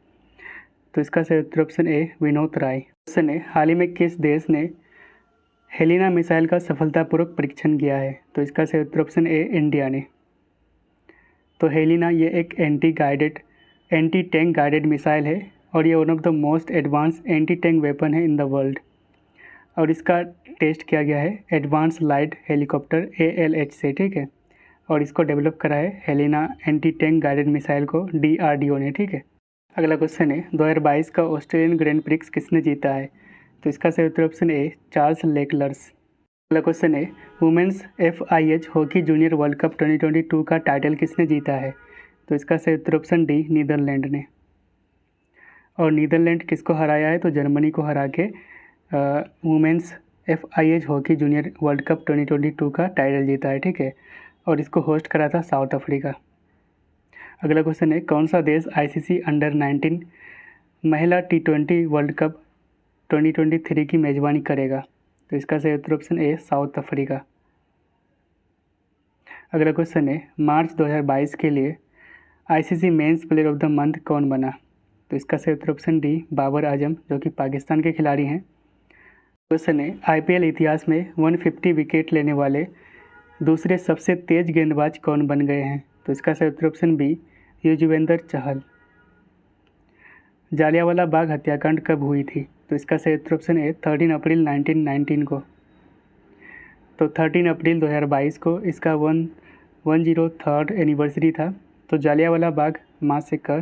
तो इसका सही उत्तर option A, Vinod Rai. Question है, हाल ही में किस देश ने हेलिना मिसाइल का सफलतापूर्वक परीक्षण किया है? तो इसका सही उत्तर ऑप्शन ए, इंडिया ने। तो हेलिना ये एक एंटी टैंक गाइडेड मिसाइल है और ये one of the most advance anti tank weapon है इन द वर्ल्ड, और इसका टेस्ट किया गया है एडवांस लाइट हेलीकॉप्टर ALH से। ठीक है। और इसको डेवलप करा है Helina anti tank guided missile को DRDO ने। ठीक है। अगला क्वेश्चन है, 2022 का ऑस्ट्रेलियन ग्रैंड प्रिक्स किसने जीता है? तो इसका सही उत्तर ऑप्शन ए, चार्ल्स लेकलर्स। अगला क्वेश्चन है, women's FIH hockey junior world cup 2022 का टाइटल किसने जीता है? तो इसका सही उत्तर ऑप्शन डी, नीदरलैंड ने। और नीदरलैंड किसको हराया है? तो जर्मनी को हरा के women's FIH hockey junior world cup 2022 का टाइटल जीता है। ठीक है। और इसको होस्ट करा था साउथ अफ्रीका। अगला क्वेश्चन है, कौन सा देश ICC अंडर-19 महिला T20 वर्ल्ड कप 2023 की मेज़बानी करेगा? तो इसका सही उत्तर ऑप्शन ए, साउथ अफ्रीका। अगला क्वेश्चन है, मार्च 2022 के लिए ICC men's player of the month कौन बना? तो इसका सही उत्तर ऑप्शन डी, बाबर आजम, जो कि पाकिस्तान के खिलाड़ी हैं। क्वेश्चन है, IPL इतिहास में 150 विकेट लेने वाले दूसरे सबसे तेज गेंदबाज कौन बन गए हैं? तो इसका सही उत्तर ऑप्शन बी, युजवेंद्र चहल। जालियांवाला बाग हत्याकांड कब हुई थी? तो इसका सही उत्तर ऑप्शन ए, 13 अप्रैल 1919 को। तो 13 अप्रैल 2022 को इसका 103rd एनिवर्सरी था। तो जालियांवाला बाग मासैकर,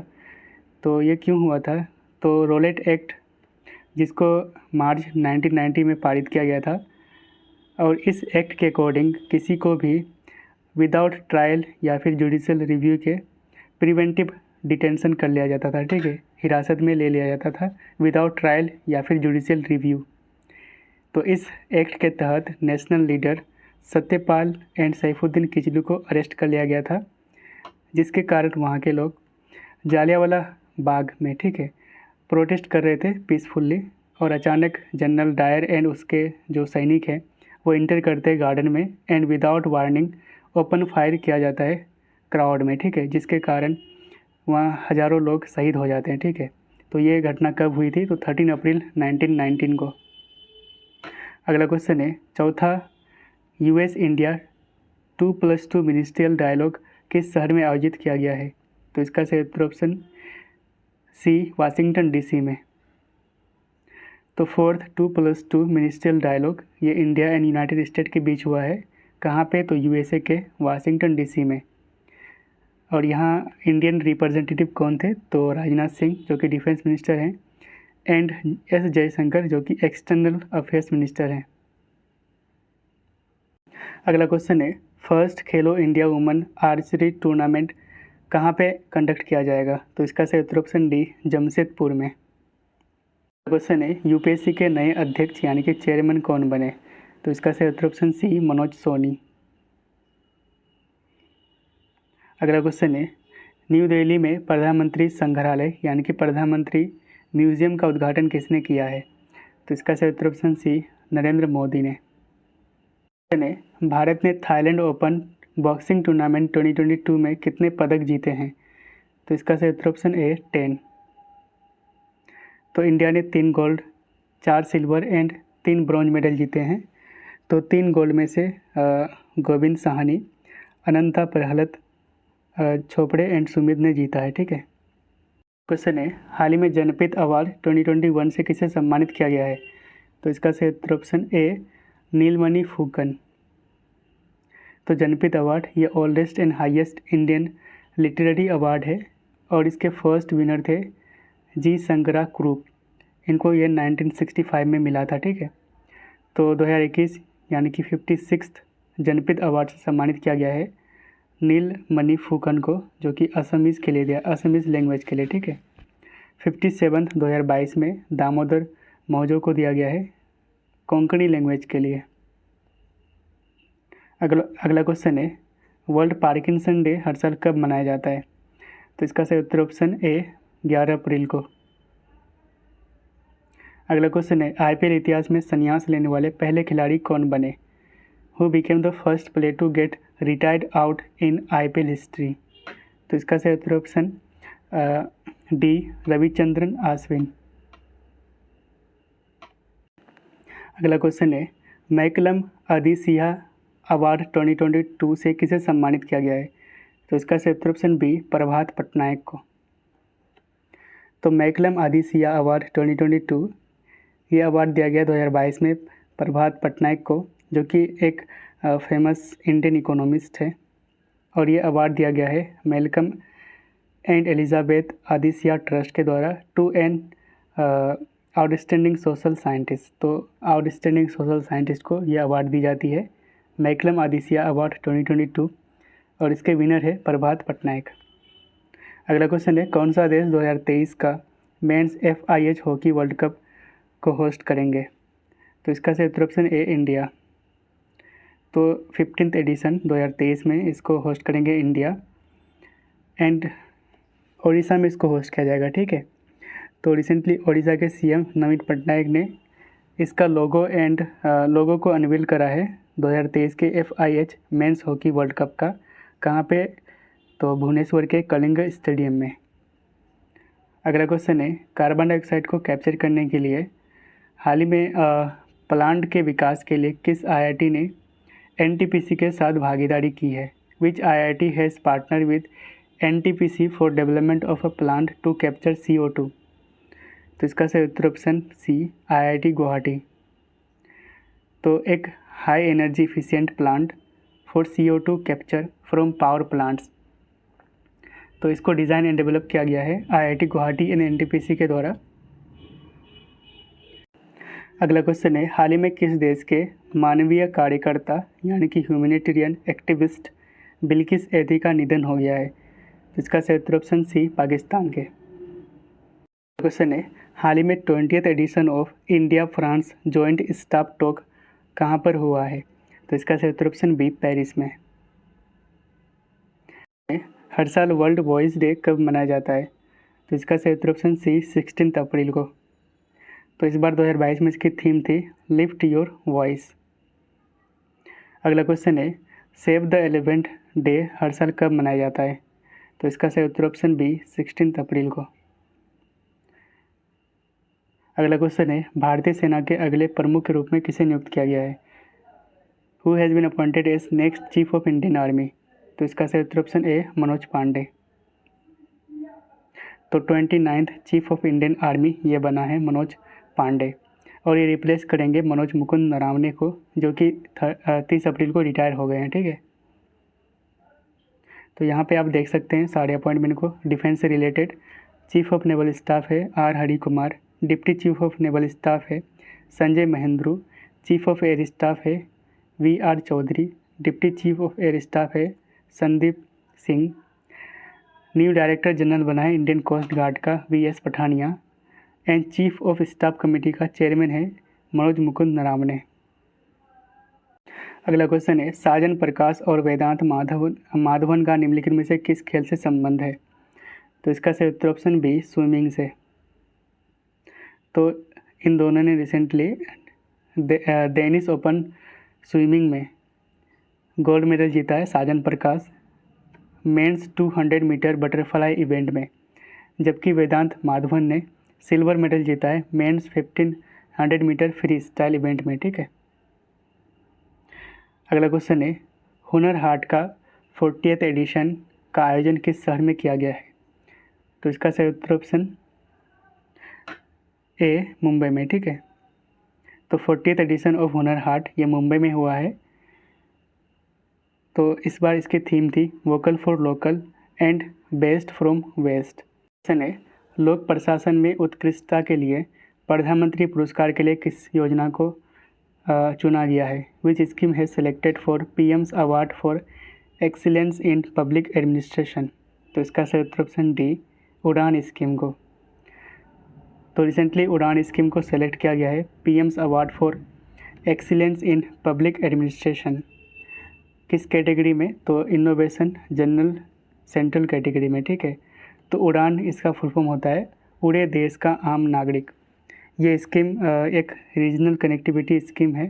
तो ये क्यों हुआ था? तो रोलेट एक्ट, जिसको मार्च 1990 में पारित किया गया था, और इस एक्ट के अकॉर्डिंग किसी को भी विदाउट ट्रायल या फिर जुडिशियल रिव्यू के प्रिवेंटिव डिटेंशन कर लिया जाता था। ठीक है। हिरासत में ले लिया जाता था विदाउट ट्रायल या फिर जुडिशियल रिव्यू। तो इस एक्ट के तहत national leader Satyapal and Saifuddin Kitchlew को अरेस्ट कर लिया गया था, जिसके कारण वहाँ के लोग जालियांवाला बाग में, ठीक है, प्रोटेस्ट कर रहे थे पीसफुल्ली, और अचानक जनरल डायर एंड उसके जो सैनिक हैं वो इंटर करते हैं गार्डन में and without warning open fire किया जाता है क्राउड में। ठीक है। जिसके कारण वहाँ हज़ारों लोग शहीद हो जाते हैं। ठीक है। तो ये घटना कब हुई थी? तो 13 अप्रैल 1919 को। अगला क्वेश्चन है, चौथा US इंडिया 2+2 मिनिस्ट्रियल डायलॉग किस शहर में आयोजित किया गया है? तो इसका सही उत्तर ऑप्शन सी वाशिंगटन डीसी में। तो फोर्थ 2+2 मिनिस्ट्रियल डायलॉग ये इंडिया एंड यूनाइटेड स्टेट के बीच हुआ है। कहाँ पे? तो यूएसए के वाशिंगटन डीसी में। और यहाँ इंडियन रिप्रेजेंटेटिव कौन थे? तो राजनाथ सिंह जो कि डिफेंस मिनिस्टर हैं, एंड एस जयशंकर जो कि एक्सटर्नल अफेयर्स मिनिस्टर हैं। अगला क्वेश्चन है, फर्स्ट खेलो इंडिया वुमेन आर्चरी टूर्नामेंट कहाँ पे कंडक्ट किया जाएगा? तो इसका सही उत्तर ऑप्शन डी जमशेदपुर में। क्वेश्चन है, यूपीएससी के नए अध्यक्ष यानी कि चेयरमैन कौन बने? तो इसका सही उत्तर ऑप्शन सी मनोज सोनी। अगला क्वेश्चन है, न्यू दिल्ली में प्रधानमंत्री संग्रहालय यानी कि प्रधानमंत्री म्यूजियम का उद्घाटन किसने किया है? तो इसका सही उत्तर ऑप्शन सी नरेंद्र मोदी ने। क्वेश्चन है, भारत ने थाईलैंड ओपन बॉक्सिंग टूर्नामेंट 2022 में कितने पदक जीते हैं? तो इसका सही उत्तर ऑप्शन ए 10। तो इंडिया ने 3 gold, 4 silver and 3 bronze medal जीते हैं। तो 3 गोल्ड में से गोविंद साहनी, अनंता प्रहलत चोपड़े एंड सुमित ने जीता है। ठीक है। क्वेश्चन है, हाल ही में जनपद अवार्ड 2021 से किसे सम्मानित किया गया है? तो इसका सही उत्तर ऑप्शन ए नीलमणि फुकन। तो जनपद अवार्ड ये oldest and highest Indian literary award है और इसके फर्स्ट विनर थे जी शंकरा कुरूप। इनको ये 1965 में मिला था। ठीक है। तो 2021 यानी कि 56th जनपद अवार्ड से सम्मानित किया गया है नीलमणि फुकन को, जो कि असमीज़ के लिए दिया, असमीज़ लैंग्वेज के लिए। ठीक है। 57th 2022 में दामोदर मौजो को दिया गया है कोंकणी लैंग्वेज के लिए। अगला क्वेश्चन है, वर्ल्ड पार्किंसन डे हर साल कब मनाया जाता है? तो इसका सही उत्तर ऑप्शन ए 11 अप्रैल को। अगला क्वेश्चन है, आईपीएल इतिहास में संन्यास लेने वाले पहले खिलाड़ी कौन बने? Who became the first player to get retired out in IPL history? तो इसका सही उत्तर ऑप्शन डी रविचंद्रन अश्विन। अगला क्वेश्चन है, मैकलम अधिसिया अवार्ड 2022 से किसे सम्मानित किया गया है? तो इसका सही उत्तर ऑप्शन बी प्रभात पटनायक को। तो मैकलम अधिसिया अवार्ड 2022 ये अवार्ड दिया गया 2022 में प्रभात पटनायक को, जो कि एक फेमस इंडियन इकोनॉमिस्ट है। और ये अवार्ड दिया गया है Malcolm and Elizabeth Adiseshiah trust के द्वारा to an outstanding social scientist. तो आउटस्टैंडिंग सोशल साइंटिस्ट को ये अवार्ड दी जाती है मैकलम अधिसिया अवार्ड 2022 और इसके विनर है प्रभात पटनायक। अगला क्वेश्चन है, कौन सा देश 2023 का men's FIH hockey world cup को होस्ट करेंगे? तो इसका सही उत्तर ऑप्शन ए इंडिया। तो 15th एडिशन 2023 में इसको होस्ट करेंगे इंडिया एंड ओडिशा में इसको होस्ट किया जाएगा। ठीक है। तो रिसेंटली ओडिशा के CM नवीन पटनायक ने इसका लोगो को अनवील करा है 2023 के FIH men's hockey world cup का। कहाँ पे? तो भुवनेश्वर के कलिंग स्टेडियम में। अगला क्वेश्चन है, कार्बन डाइऑक्साइड को कैप्चर करने के लिए हाल ही में प्लांट के विकास के लिए किस IIT ने NTPC के साथ भागीदारी की है? Which IIT has partner with NTPC for development of a plant to capture CO2? तो इसका सही उत्तर ऑप्शन सी IIT गुवाहाटी। तो एक high energy efficient plant for CO2 capture from power plants, तो इसको डिज़ाइन एंड डेवलप किया गया है IIT गुवाहाटी एंड NTPC के द्वारा। अगला क्वेश्चन है, हाल ही में किस देश के मानवीय कार्यकर्ता यानी कि ह्यूमैनिटेरियन एक्टिविस्ट बिल्किस एदी का निधन हो गया है? इसका सही उत्तर ऑप्शन सी पाकिस्तान के। क्वेश्चन है, हाल ही में 20th edition of India France joint staff talk कहाँ पर हुआ है? तो इसका सही उत्तर ऑप्शन बी पेरिस में। हर साल वर्ल्ड वॉइस डे कब मनाया जाता है? तो इसका सही उत्तर ऑप्शन सी 16 अप्रैल को। तो इस बार 2022 में इसकी थीम थी लिफ्ट योर वॉइस। अगला क्वेश्चन है, सेव द एलिफेंट डे हर साल कब मनाया जाता है? तो इसका सही उत्तर ऑप्शन बी 16 अप्रैल को। अगला क्वेश्चन है, भारतीय सेना के अगले प्रमुख के रूप में किसे नियुक्त किया गया है? Who has been appointed as next chief of Indian army? तो इसका सही उत्तर ऑप्शन ए मनोज पांडे। तो 29th chief of Indian army ये बना है मनोज पांडे, और ये रिप्लेस करेंगे मनोज मुकुंद नरावने को, जो कि 30 अप्रैल को रिटायर हो गए हैं। ठीक है, तो यहाँ पे आप देख सकते हैं सारे अपॉइंटमेंट को। डिफेंस से related chief of naval staff है R Hari Kumar, deputy chief of naval staff है Sanjay Mahendru, chief of air staff है V R Chaudhari, deputy chief of air staff है Sandeep Singh. New director general बना है इंडियन कोस्ट गार्ड का V S Pathania, and chief of staff committee का चेयरमैन है मनोज मुकुंद नरावने। अगला क्वेश्चन है साजन प्रकाश और वेदांत माधवन का निम्नलिखित में से किस खेल से संबंध है? तो इसका सही उत्तर ऑप्शन बी स्विमिंग से। तो इन दोनों ने रिसेंटली डेनिस ओपन स्विमिंग में गोल्ड मेडल जीता है। Sajan Prakash men's 200 meter butterfly event में, जबकि वेदांत माधवन ने सिल्वर मेडल जीता है men's 1500 meter free style event में। ठीक है, अगला क्वेश्चन है हुनर हाट का 40th एडिशन का आयोजन किस शहर में किया गया है? तो इसका सही उत्तर ऑप्शन ए मुंबई में। ठीक है, तो 40th addition of Hunar Haat ये मुंबई में हुआ है। तो इस बार इसकी थीम थी vocal for local and best from waste. Question है लोक प्रशासन में उत्कृष्टता के लिए प्रधानमंत्री पुरस्कार के लिए किस योजना को चुना गया है? विच स्कीम है selected for PM's award for excellence in public administration? तो इसका सही उत्तर ऑप्शन डी उड़ान स्कीम को। तो रिसेंटली उड़ान स्कीम को सेलेक्ट किया गया है PM's award for excellence in public administration. किस कैटेगरी में? तो इनोवेशन जनरल सेंट्रल कैटेगरी में। ठीक है, तो उड़ान इसका फुल फॉर्म होता है उड़े देश का आम नागरिक। ये स्कीम एक रीजनल कनेक्टिविटी स्कीम है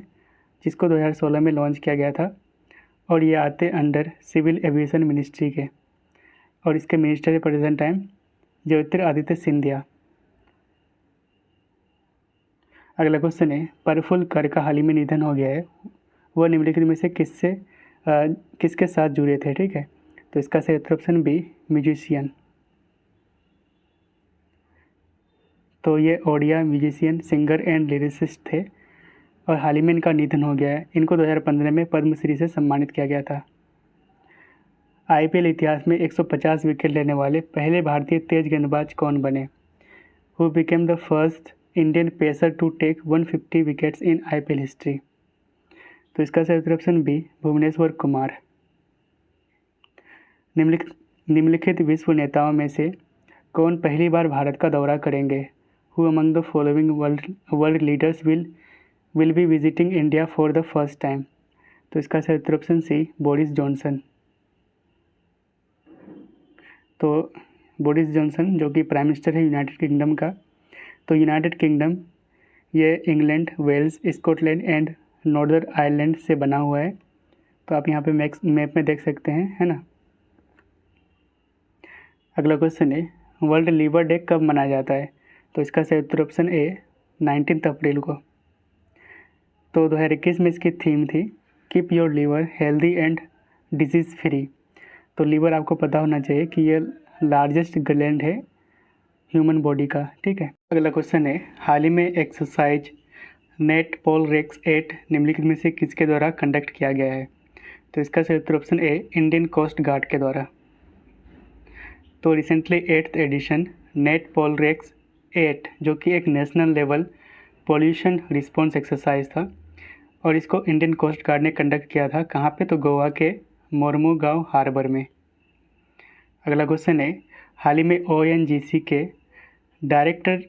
जिसको 2016 में लॉन्च किया गया था, और ये आते अंडर सिविल एविएशन मिनिस्ट्री के, और इसके मिनिस्टर है प्रेजेंट टाइम ज्योतिरादित्य सिंधिया। अगला क्वेश्चन है प्रफुल्ल कर का हाल ही में निधन हो गया है, वह निम्नलिखित में से किसके साथ जुड़े थे? ठीक है, तो इसका सही उत्तर ऑप्शन बी म्यूजिशियन। तो ये Odia musician singer and lyricist थे, और हाल ही में इनका निधन हो गया है। इनको 2015 में पद्मश्री से सम्मानित किया गया था। आईपीएल इतिहास में 150 विकेट लेने वाले पहले भारतीय तेज गेंदबाज कौन बने? Who became the first Indian pacer to take 150 wickets in IPL history? तो इसका सही उत्तर ऑप्शन बी भुवनेश्वर कुमार। निम्नलिखित विश्व नेताओं में से कौन पहली बार भारत का दौरा करेंगे? Who among the following world leaders will be visiting India for the first time? तो इसका सही उत्तर ऑप्शन सी बोरिस जॉनसन। तो बोरिस जॉनसन जो कि प्राइम मिनिस्टर है यूनाइटेड किंगडम का। तो यूनाइटेड किंगडम ये England, Wales, Scotland and Northern Ireland से बना हुआ है। तो आप यहाँ पे मैप में देख सकते हैं, है ना। अगला क्वेश्चन है वर्ल्ड लीवर डे कब मनाया जाता है? तो इसका सही उत्तर ऑप्शन ए 19 अप्रैल को। तो 2021 में इसकी थीम थी keep your liver healthy and disease free. तो लीवर आपको पता होना चाहिए कि ये लार्जेस्ट ग्लैंड है ह्यूमन बॉडी का। ठीक है, अगला क्वेश्चन है हाल ही में एक्सरसाइज नेट पोल रेक्स 8 निम्नलिखित में से किसके द्वारा कंडक्ट किया गया है? तो इसका सही उत्तर option A Indian coast guard के द्वारा। तो recently 8th edition natpolrex 8 जो कि एक national level pollution response exercise था, और इसको इंडियन कोस्ट गार्ड ने कंडक्ट किया था। कहाँ पे? तो गोवा के मोरमुगांव हार्बर में। अगला क्वेश्चन है हाल ही में ओएनजीसी के डायरेक्टर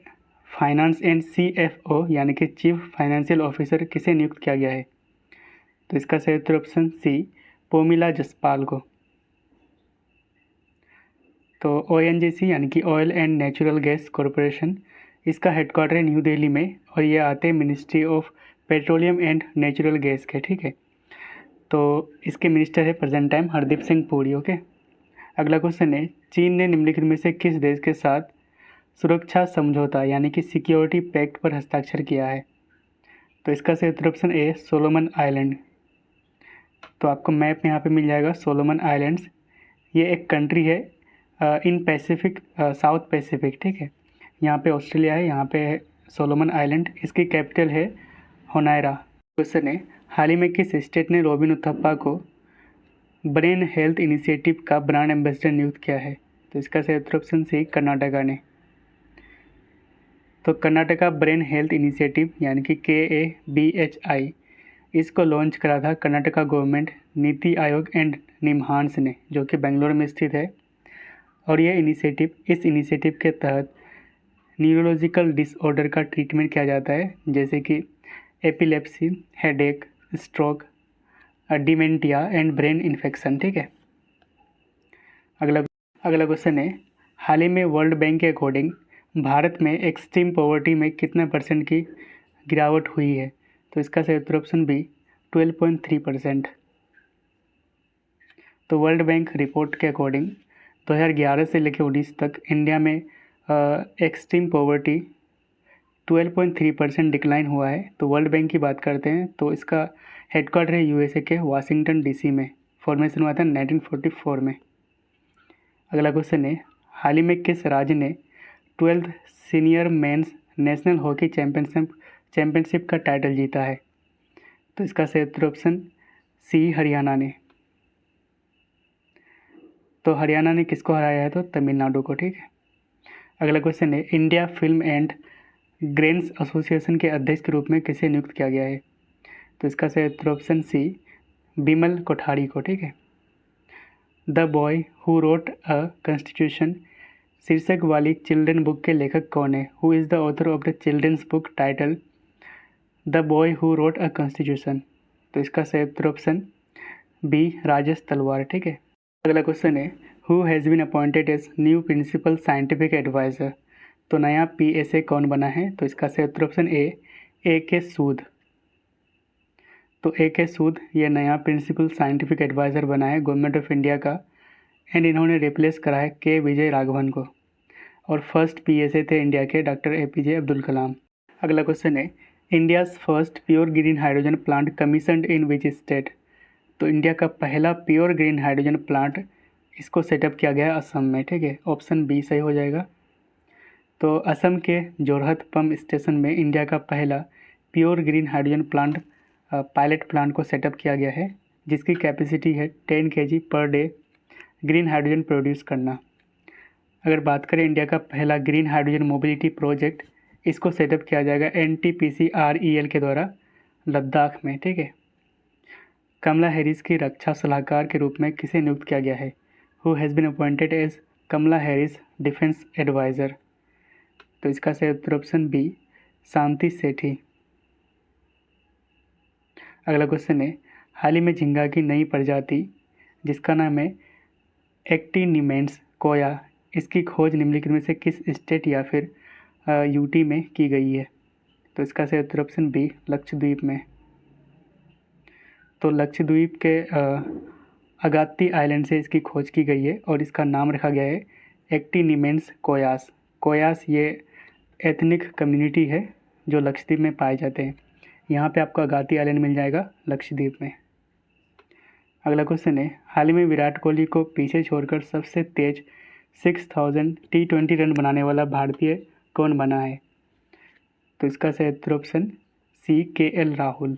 फाइनेंस एंड सीएफओ यानी कि चीफ फाइनेंशियल ऑफिसर किसे नियुक्त किया गया है? तो इसका सही उत्तर ऑप्शन सी पोमिला जसपाल को। तो ओएनजीसी यानी कि oil and natural gas corporation, इसका हेडक्वार्टर है न्यू दिल्ली में, और ये आते हैं ministry of petroleum and natural gas के। ठीक है, तो इसके मिनिस्टर है present time Hardeep Singh Puri. Okay, अगला क्वेश्चन है चीन ने निम्नलिखित में से किस देश के साथ सुरक्षा समझौता यानी कि सिक्योरिटी पैक्ट पर हस्ताक्षर किया है? तो इसका सही उत्तर ऑप्शन ए सोलोमन आइलैंड। तो आपको मैप में यहाँ पे मिल जाएगा सोलोमन आइलैंड्स। ये एक कंट्री है इन पैसिफिक, साउथ पैसिफिक, ठीक है। यहाँ पे ऑस्ट्रेलिया है, यहाँ पे है सोलोमन आइलैंड, इसकी कैपिटल है होनाइरा। क्वेश्चन है, हाल ही में किस स्टेट ने रॉबिन उथप्पा को ब्रेन हेल्थ इनिशिएटिव का ब्रांड एम्बेसडर नियुक्त किया है? तो इसका सही उत्तर ऑप्शन सी, कर्नाटका ने। तो कर्नाटका ब्रेन हेल्थ इनिशिएटिव यानी कि KABHI, इसको लॉन्च करा था कर्नाटका गवर्नमेंट, नीति आयोग एंड निम्हांस ने, जो कि बेंगलोर में स्थित है। और ये इस इनिशिएटिव के तहत न्यूरोलॉजिकल डिसऑर्डर का ट्रीटमेंट किया जाता है, जैसे कि epilepsy, headache, stroke, dementia and brain infection, ठीक है। अगला क्वेश्चन है, हाल ही में वर्ल्ड बैंक के अकॉर्डिंग भारत में एक्सट्रीम पॉवर्टी में कितने % की गिरावट हुई है? तो इसका सही उत्तर ऑप्शन बी, 12.3%। तो वर्ल्ड बैंक रिपोर्ट के अकॉर्डिंग 2011 से लेकर 19 तक इंडिया में एक्सट्रीम पॉवर्टी 12.3% डिक्लाइन हुआ है। तो वर्ल्ड बैंक की बात करते हैं तो इसका हेडक्वार्टर है USA के वाशिंगटन DC में। फॉर्मेशन हुआ था 1944 में। अगला क्वेश्चन है, हाल ही में किस राज्य ने 12th senior mains national hockey championship का टाइटल जीता है? तो इसका सही उत्तर ऑप्शन सी, हरियाणा ने। तो हरियाणा ने किसको हराया है? तो तमिलनाडु को, ठीक है। अगला क्वेश्चन है, India film and grains association के अध्यक्ष के रूप में किसे नियुक्त किया गया है? तो इसका सही उत्तर ऑप्शन सी, बिमल कोठारी को, ठीक है। The boy who wrote a constitution शीर्षक वाली चिल्ड्रन बुक के लेखक कौन है? Who is the author of the children's book title the boy who wrote a constitution? तो इसका सही उत्तर ऑप्शन बी, राजेश तलवार, ठीक है। अगला क्वेश्चन है, who has been appointed as new principal scientific adviser? तो नया PSA कौन बना है? तो इसका सही उत्तर ऑप्शन A.K. सूद। तो A.K. सूद ये नया प्रिंसिपल साइंटिफिक एडवाइज़र बना है गवर्नमेंट ऑफ इंडिया का, एंड इन्होंने रिप्लेस करा है K. विजय राघवन को। और फर्स्ट PSA थे इंडिया के डॉक्टर APJ अब्दुल कलाम। अगला क्वेश्चन है, India's first pure green hydrogen plant commissioned in which state? तो इंडिया का पहला प्योर ग्रीन हाइड्रोजन प्लांट इसको सेटअप किया गया है असम में, ठीक है। ऑप्शन बी सही हो जाएगा। तो असम के जोरहट पंप स्टेशन में इंडिया का पहला pure green hydrogen plant pilot plant को सेटअप किया गया है, जिसकी कैपेसिटी है 10 kg per day green hydrogen produce करना। अगर बात करें इंडिया का पहला ग्रीन हाइड्रोजन मोबिलिटी प्रोजेक्ट, इसको सेटअप किया जाएगा NTPC-REL के द्वारा लद्दाख में, ठीक है। कमला हैरिस की रक्षा सलाहकार के रूप में किसे नियुक्त किया गया है? Who has been appointed as Kamala Harris defence adviser? तो इसका सही उत्तर ऑप्शन बी, शांति सेठी। अगला क्वेश्चन है, हाल ही में झींगा की नई प्रजाति जिसका नाम है एक्टिनिमेंस कोया, इसकी खोज निम्नलिखित में से किस स्टेट या फिर UT में की गई है? तो इसका सही उत्तर ऑप्शन बी, लक्षद्वीप में। तो लक्षद्वीप के अगात्ती आइलैंड से इसकी खोज की गई है और इसका नाम रखा गया है एक्टिनिमेंस कोयास। कोयास ये एथनिक कम्युनिटी है जो लक्षद्वीप में पाए जाते हैं। यहाँ पे आपको अगात्ती आइलैंड मिल जाएगा लक्षद्वीप में। अगला क्वेश्चन है, हाल ही में विराट कोहली को पीछे छोड़कर सबसे तेज 6000 T20 रन बनाने वाला भारतीय कौन बना है? तो इसका सही उत्तर ऑप्शन सी, KL राहुल।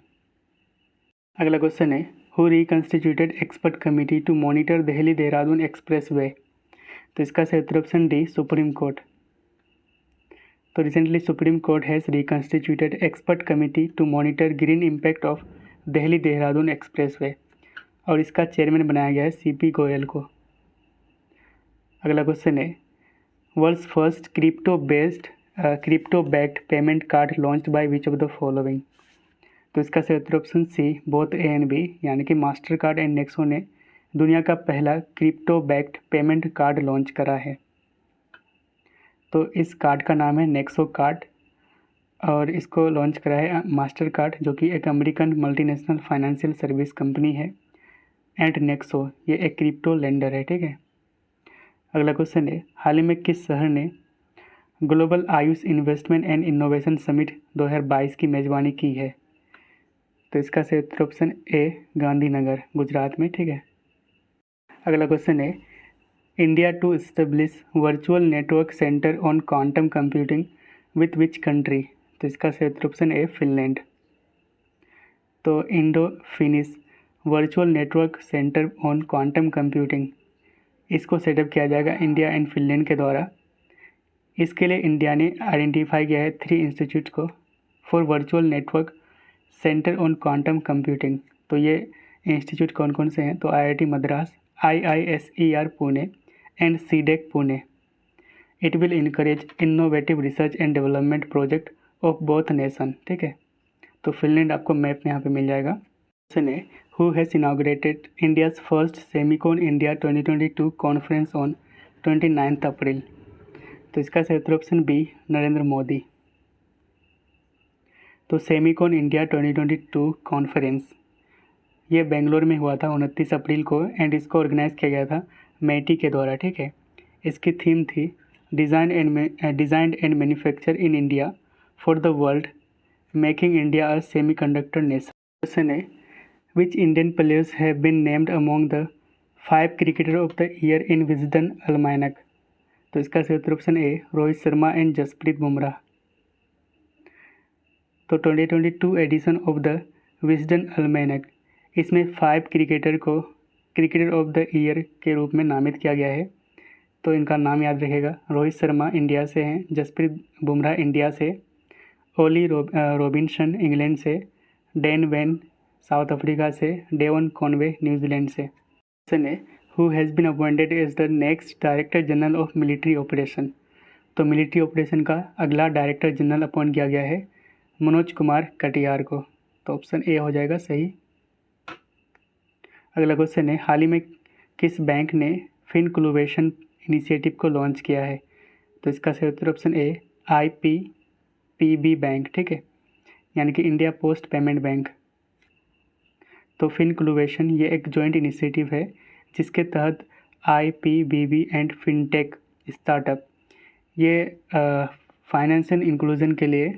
अगला क्वेश्चन है, who reconstituted expert committee to monitor Delhi Dehradun expressway? तो इसका सही उत्तर ऑप्शन डी, सुप्रीम कोर्ट। तो recently supreme court has reconstituted expert committee to monitor green impact of Delhi Dehradun expressway, और इसका चेयरमैन बनाया गया है CP गोयल को। अगला क्वेश्चन है, world's first crypto backed payment card launched by which of the following? तो इसका सही उत्तर option C, both A and B, यानी कि मास्टर कार्ड एंड नेक्सो ने दुनिया का पहला crypto backed payment card launch करा है। तो इस कार्ड का नाम है नेक्सो कार्ड और इसको लॉन्च करा है मास्टर कार्ड, जो कि एक American multinational financial service company है, एंड नेक्सो ये एक क्रिप्टो लेंडर है, ठीक है। अगला क्वेश्चन है, हाल ही में किस शहर ने global Ayush investment and innovation summit 2022 की मेज़बानी की है? तो इसका सही उत्तर ऑप्शन A, गांधीनगर, गुजरात में, ठीक है। अगला क्वेश्चन है, India to establish virtual network centre on quantum computing with which country? तो इसका सही उत्तर ऑप्शन ए फिनलैंड। तो Indo Finnish virtual network centre on quantum computing, इसको सेटअप किया जाएगा इंडिया एंड फिनलैंड के द्वारा। इसके लिए इंडिया ने आइडेंटिफाई किया है 3 इंस्टीट्यूट को for virtual network centre on quantum computing. तो ये इंस्टीट्यूट कौन कौन से हैं? तो IIT Madras, IISER Pune and CDEC Pune. It will encourage innovative research and development project of both nation. ठीक है, तो फिनलैंड आपको मैप में यहाँ पे मिल जाएगा। क्वेश्चन है, who has inaugurated India's first Semicon India 2022 conference on 29 अप्रैल? तो इसका सही उत्तर ऑप्शन बी नरेंद्र मोदी। तो सेमिकॉन इंडिया 2022 कॉन्फ्रेंस ये बेंगलोर में हुआ था 29 अप्रैल को एंड इसको ऑर्गेनाइज किया गया था मैटी के द्वारा। ठीक है, इसकी थीम थी design and manufacture in India for the world, making India a semiconductor nation. Question है, which Indian players have been named among the 5 cricketer of the year in Wisden almanack? तो इसका सही उत्तर option A Rohit Sharma and Jasprit Bumrah. तो 2022 edition of the Wisden almanack, इसमें 5 क्रिकेटर को क्रिकेटर ऑफ द ईयर के रूप में नामित किया गया है। तो इनका नाम याद रखेगा, रोहित शर्मा इंडिया से हैं, जसप्रीत बुमराह इंडिया से, ओली रॉबिन्सन इंग्लैंड से, डैन वैन साउथ अफ्रीका से, डेवन कॉनवे न्यूजीलैंड से। क्वेश्चन है, who has been appointed as the next director general of military operation? तो मिलिट्री ऑपरेशन का अगला डायरेक्टर जनरल अपॉइंट किया गया है मनोज कुमार कटियार को। तो ऑप्शन ए हो जाएगा सही। अगला क्वेश्चन है, हाल ही में किस बैंक ने फिनक्लूवेशन इनिशिएटिव को लॉन्च किया है? तो इसका सही उत्तर ऑप्शन ए IPPB बैंक। ठीक है, यानी कि इंडिया पोस्ट पेमेंट बैंक। तो फिनक्लूवेशन ये एक जॉइंट इनिशिएटिव है जिसके तहत IPPB एंड फिनटेक स्टार्टअप ये फाइनेंशियल इंक्लूजन के लिए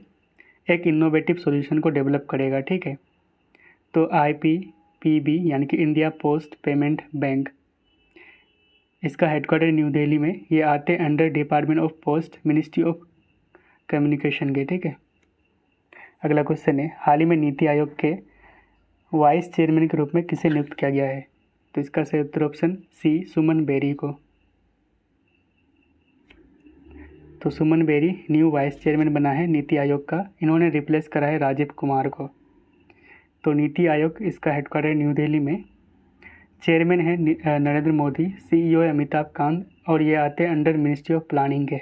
एक इनोवेटिव सॉल्यूशन को डेवलप करेगा। ठीक है, तो IPPB यानी कि इंडिया पोस्ट पेमेंट बैंक, इसका हेडक्वार्टर न्यू दिल्ली में, ये आते under department of post ministry of communication के। ठीक है, अगला क्वेश्चन है, हाल ही में नीति आयोग के वाइस चेयरमैन के रूप में किसे नियुक्त किया गया है? तो इसका सही उत्तर ऑप्शन सी सुमन बेरी को। तो सुमन बेरी न्यू वाइस चेयरमैन बना है नीति आयोग का, इन्होंने रिप्लेस करा है राजीव कुमार को। तो नीति आयोग इसका हेडक्वार्टर न्यू दिल्ली में, चेयरमैन है नरेंद्र मोदी, CEO है अमिताभ कांत और ये आते हैं अंडर मिनिस्ट्री ऑफ प्लानिंग के।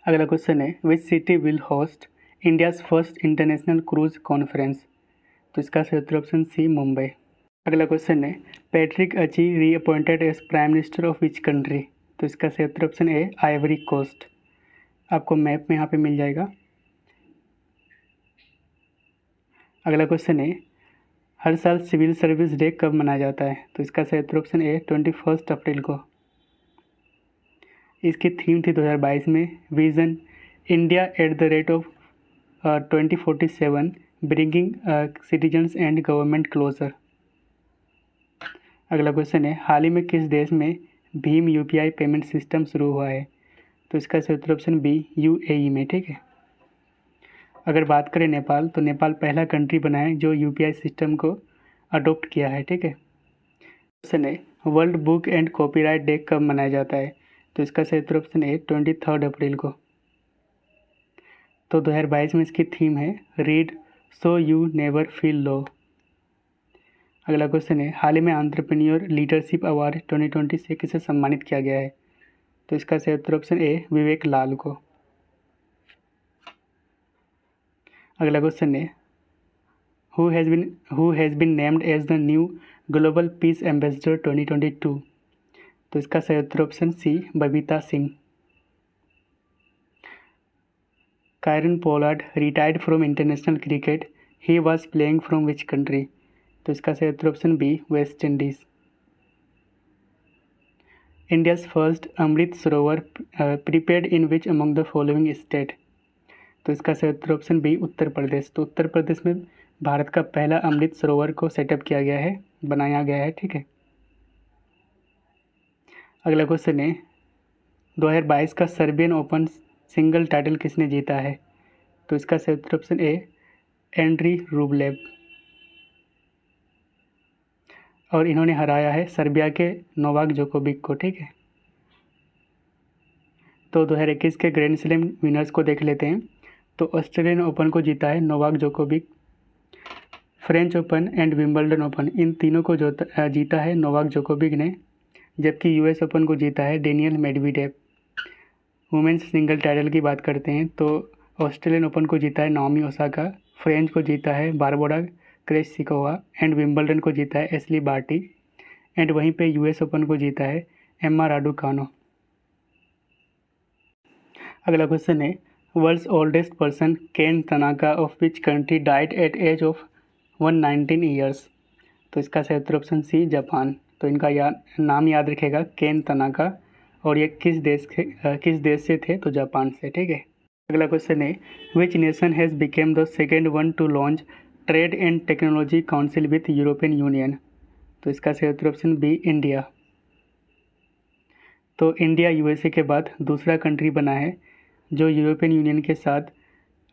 अगला क्वेश्चन है, which city will host India's first international cruise conference? तो इसका सही उत्तर ऑप्शन सी मुंबई। अगला क्वेश्चन है, Patrick Achi reappointed as prime minister of which country? तो इसका सही उत्तर ऑप्शन ए आइवरी कोस्ट। आपको मैप में यहाँ पे मिल जाएगा। अगला क्वेश्चन है, हर साल सिविल सर्विस डे कब मनाया जाता है? तो इसका सही उत्तर ऑप्शन ए 21 अप्रैल को। इसकी थीम थी 2022 में vision India at the rate of 2047 bringing citizens and government closer. अगला क्वेश्चन है, हाल ही में किस देश में भीम UPI पेमेंट सिस्टम शुरू हुआ है? तो इसका सही उत्तर ऑप्शन बी UAE में। ठीक है, अगर बात करें नेपाल, तो नेपाल पहला कंट्री बना है जो UPI सिस्टम को अडोप्ट किया है। ठीक है, क्वेश्चन है, world book and copyright day कब मनाया जाता है? तो इसका सही उत्तर ऑप्शन ए 23 अप्रैल को। तो 2022 में इसकी थीम है read so you never feel low. अगला क्वेश्चन है, हाल ही में एंटरप्रेन्योर लीडरशिप अवार्ड 2020 से किसे सम्मानित किया गया है? तो इसका सही उत्तर ऑप्शन ए विवेक लाल को। अगला क्वेश्चन है, who has been named as the new global peace ambassador 2022? तो इसका सही उत्तर option C Babita Singh. Kieron Pollard retired from international cricket, he was playing from which country? तो इसका सही उत्तर option B West Indies. India's first Amrit Sarovar prepared in which among the following state? तो इसका सही उत्तर ऑप्शन बी उत्तर प्रदेश। तो उत्तर प्रदेश में भारत का पहला अमृत सरोवर को सेटअप किया गया है, बनाया गया है। ठीक है, अगला क्वेश्चन है 2022 का सर्बियन ओपन सिंगल टाइटल किसने जीता है? तो इसका सही उत्तर ऑप्शन ए एंड्री रूबलेव, और इन्होंने हराया है सर्बिया के नोवाक जोकोविक को। ठीक है, तो 2021 के ग्रैंड स्लैम विनर्स को देख लेते हैं। तो ऑस्ट्रेलियन ओपन को जीता है Novak Djokovic, French open and Wimbledon open in तीनों को जीता है नोवाक जोकोविक ने, जबकि यूएस ओपन को जीता है Daniel Medvedev. Women's single title की बात करते हैं तो ऑस्ट्रेलियन ओपन को जीता है नाओमी ओसाका, फ्रेंच को जीता है बारबोरा क्रेस्सिकोवा एंड विंबलडन को जीता है एशली बार्टी, एंड वहीं पे यूएस ओपन को जीता है एम्मा राडुकानो। अगला क्वेश्चन है world's oldest person Kane Tanaka of which country died at age of 119 years? तो इसका सही उत्तर ऑप्शन सी जापान। तो इनका नाम याद रखेगा केन तनाका, और ये किस देश से थे? तो जापान से। ठीक है, अगला क्वेश्चन है which nation has became the second one two launch trade and technology council with European union? तो इसका सही उत्तर ऑप्शन बी इंडिया। तो इंडिया यूएसए के बाद दूसरा कंट्री बना है जो यूरोपियन यूनियन के साथ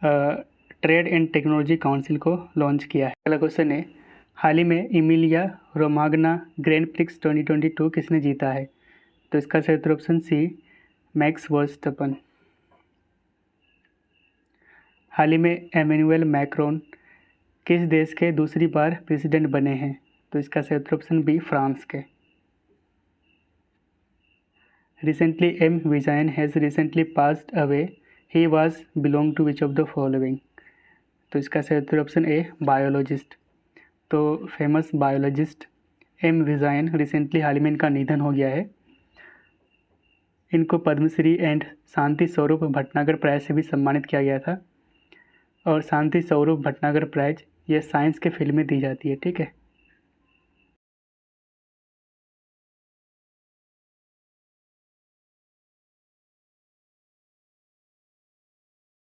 ट्रेड एंड टेक्नोलॉजी काउंसिल को लॉन्च किया है। अगला क्वेश्चन है हाल ही में इमिलिया रोमाग्ना ग्रैंड प्रिक्स 2022 किसने जीता है? तो इसका सही उत्तर ऑप्शन सी मैक्स वर्स्टपन। हाल ही में एमेनुअल मैक्रोन किस देश के दूसरी बार प्रेसिडेंट बने हैं? तो इसका सही उत्तर ऑप्शन बी फ्रांस के। Recently M Vijayan has recently passed away, he was belong to which of the following? तो इसका सही उत्तर ऑप्शन ए बायोलॉजिस्ट। तो famous biologist M Vijayan recently हाल ही में इनका निधन हो गया है। इनको पद्मश्री एंड शांति स्वरूप भटनागर प्राइज से भी सम्मानित किया गया था, और शांति स्वरूप भटनागर प्राइज ये साइंस के फील्ड में दी जाती है। ठीक है।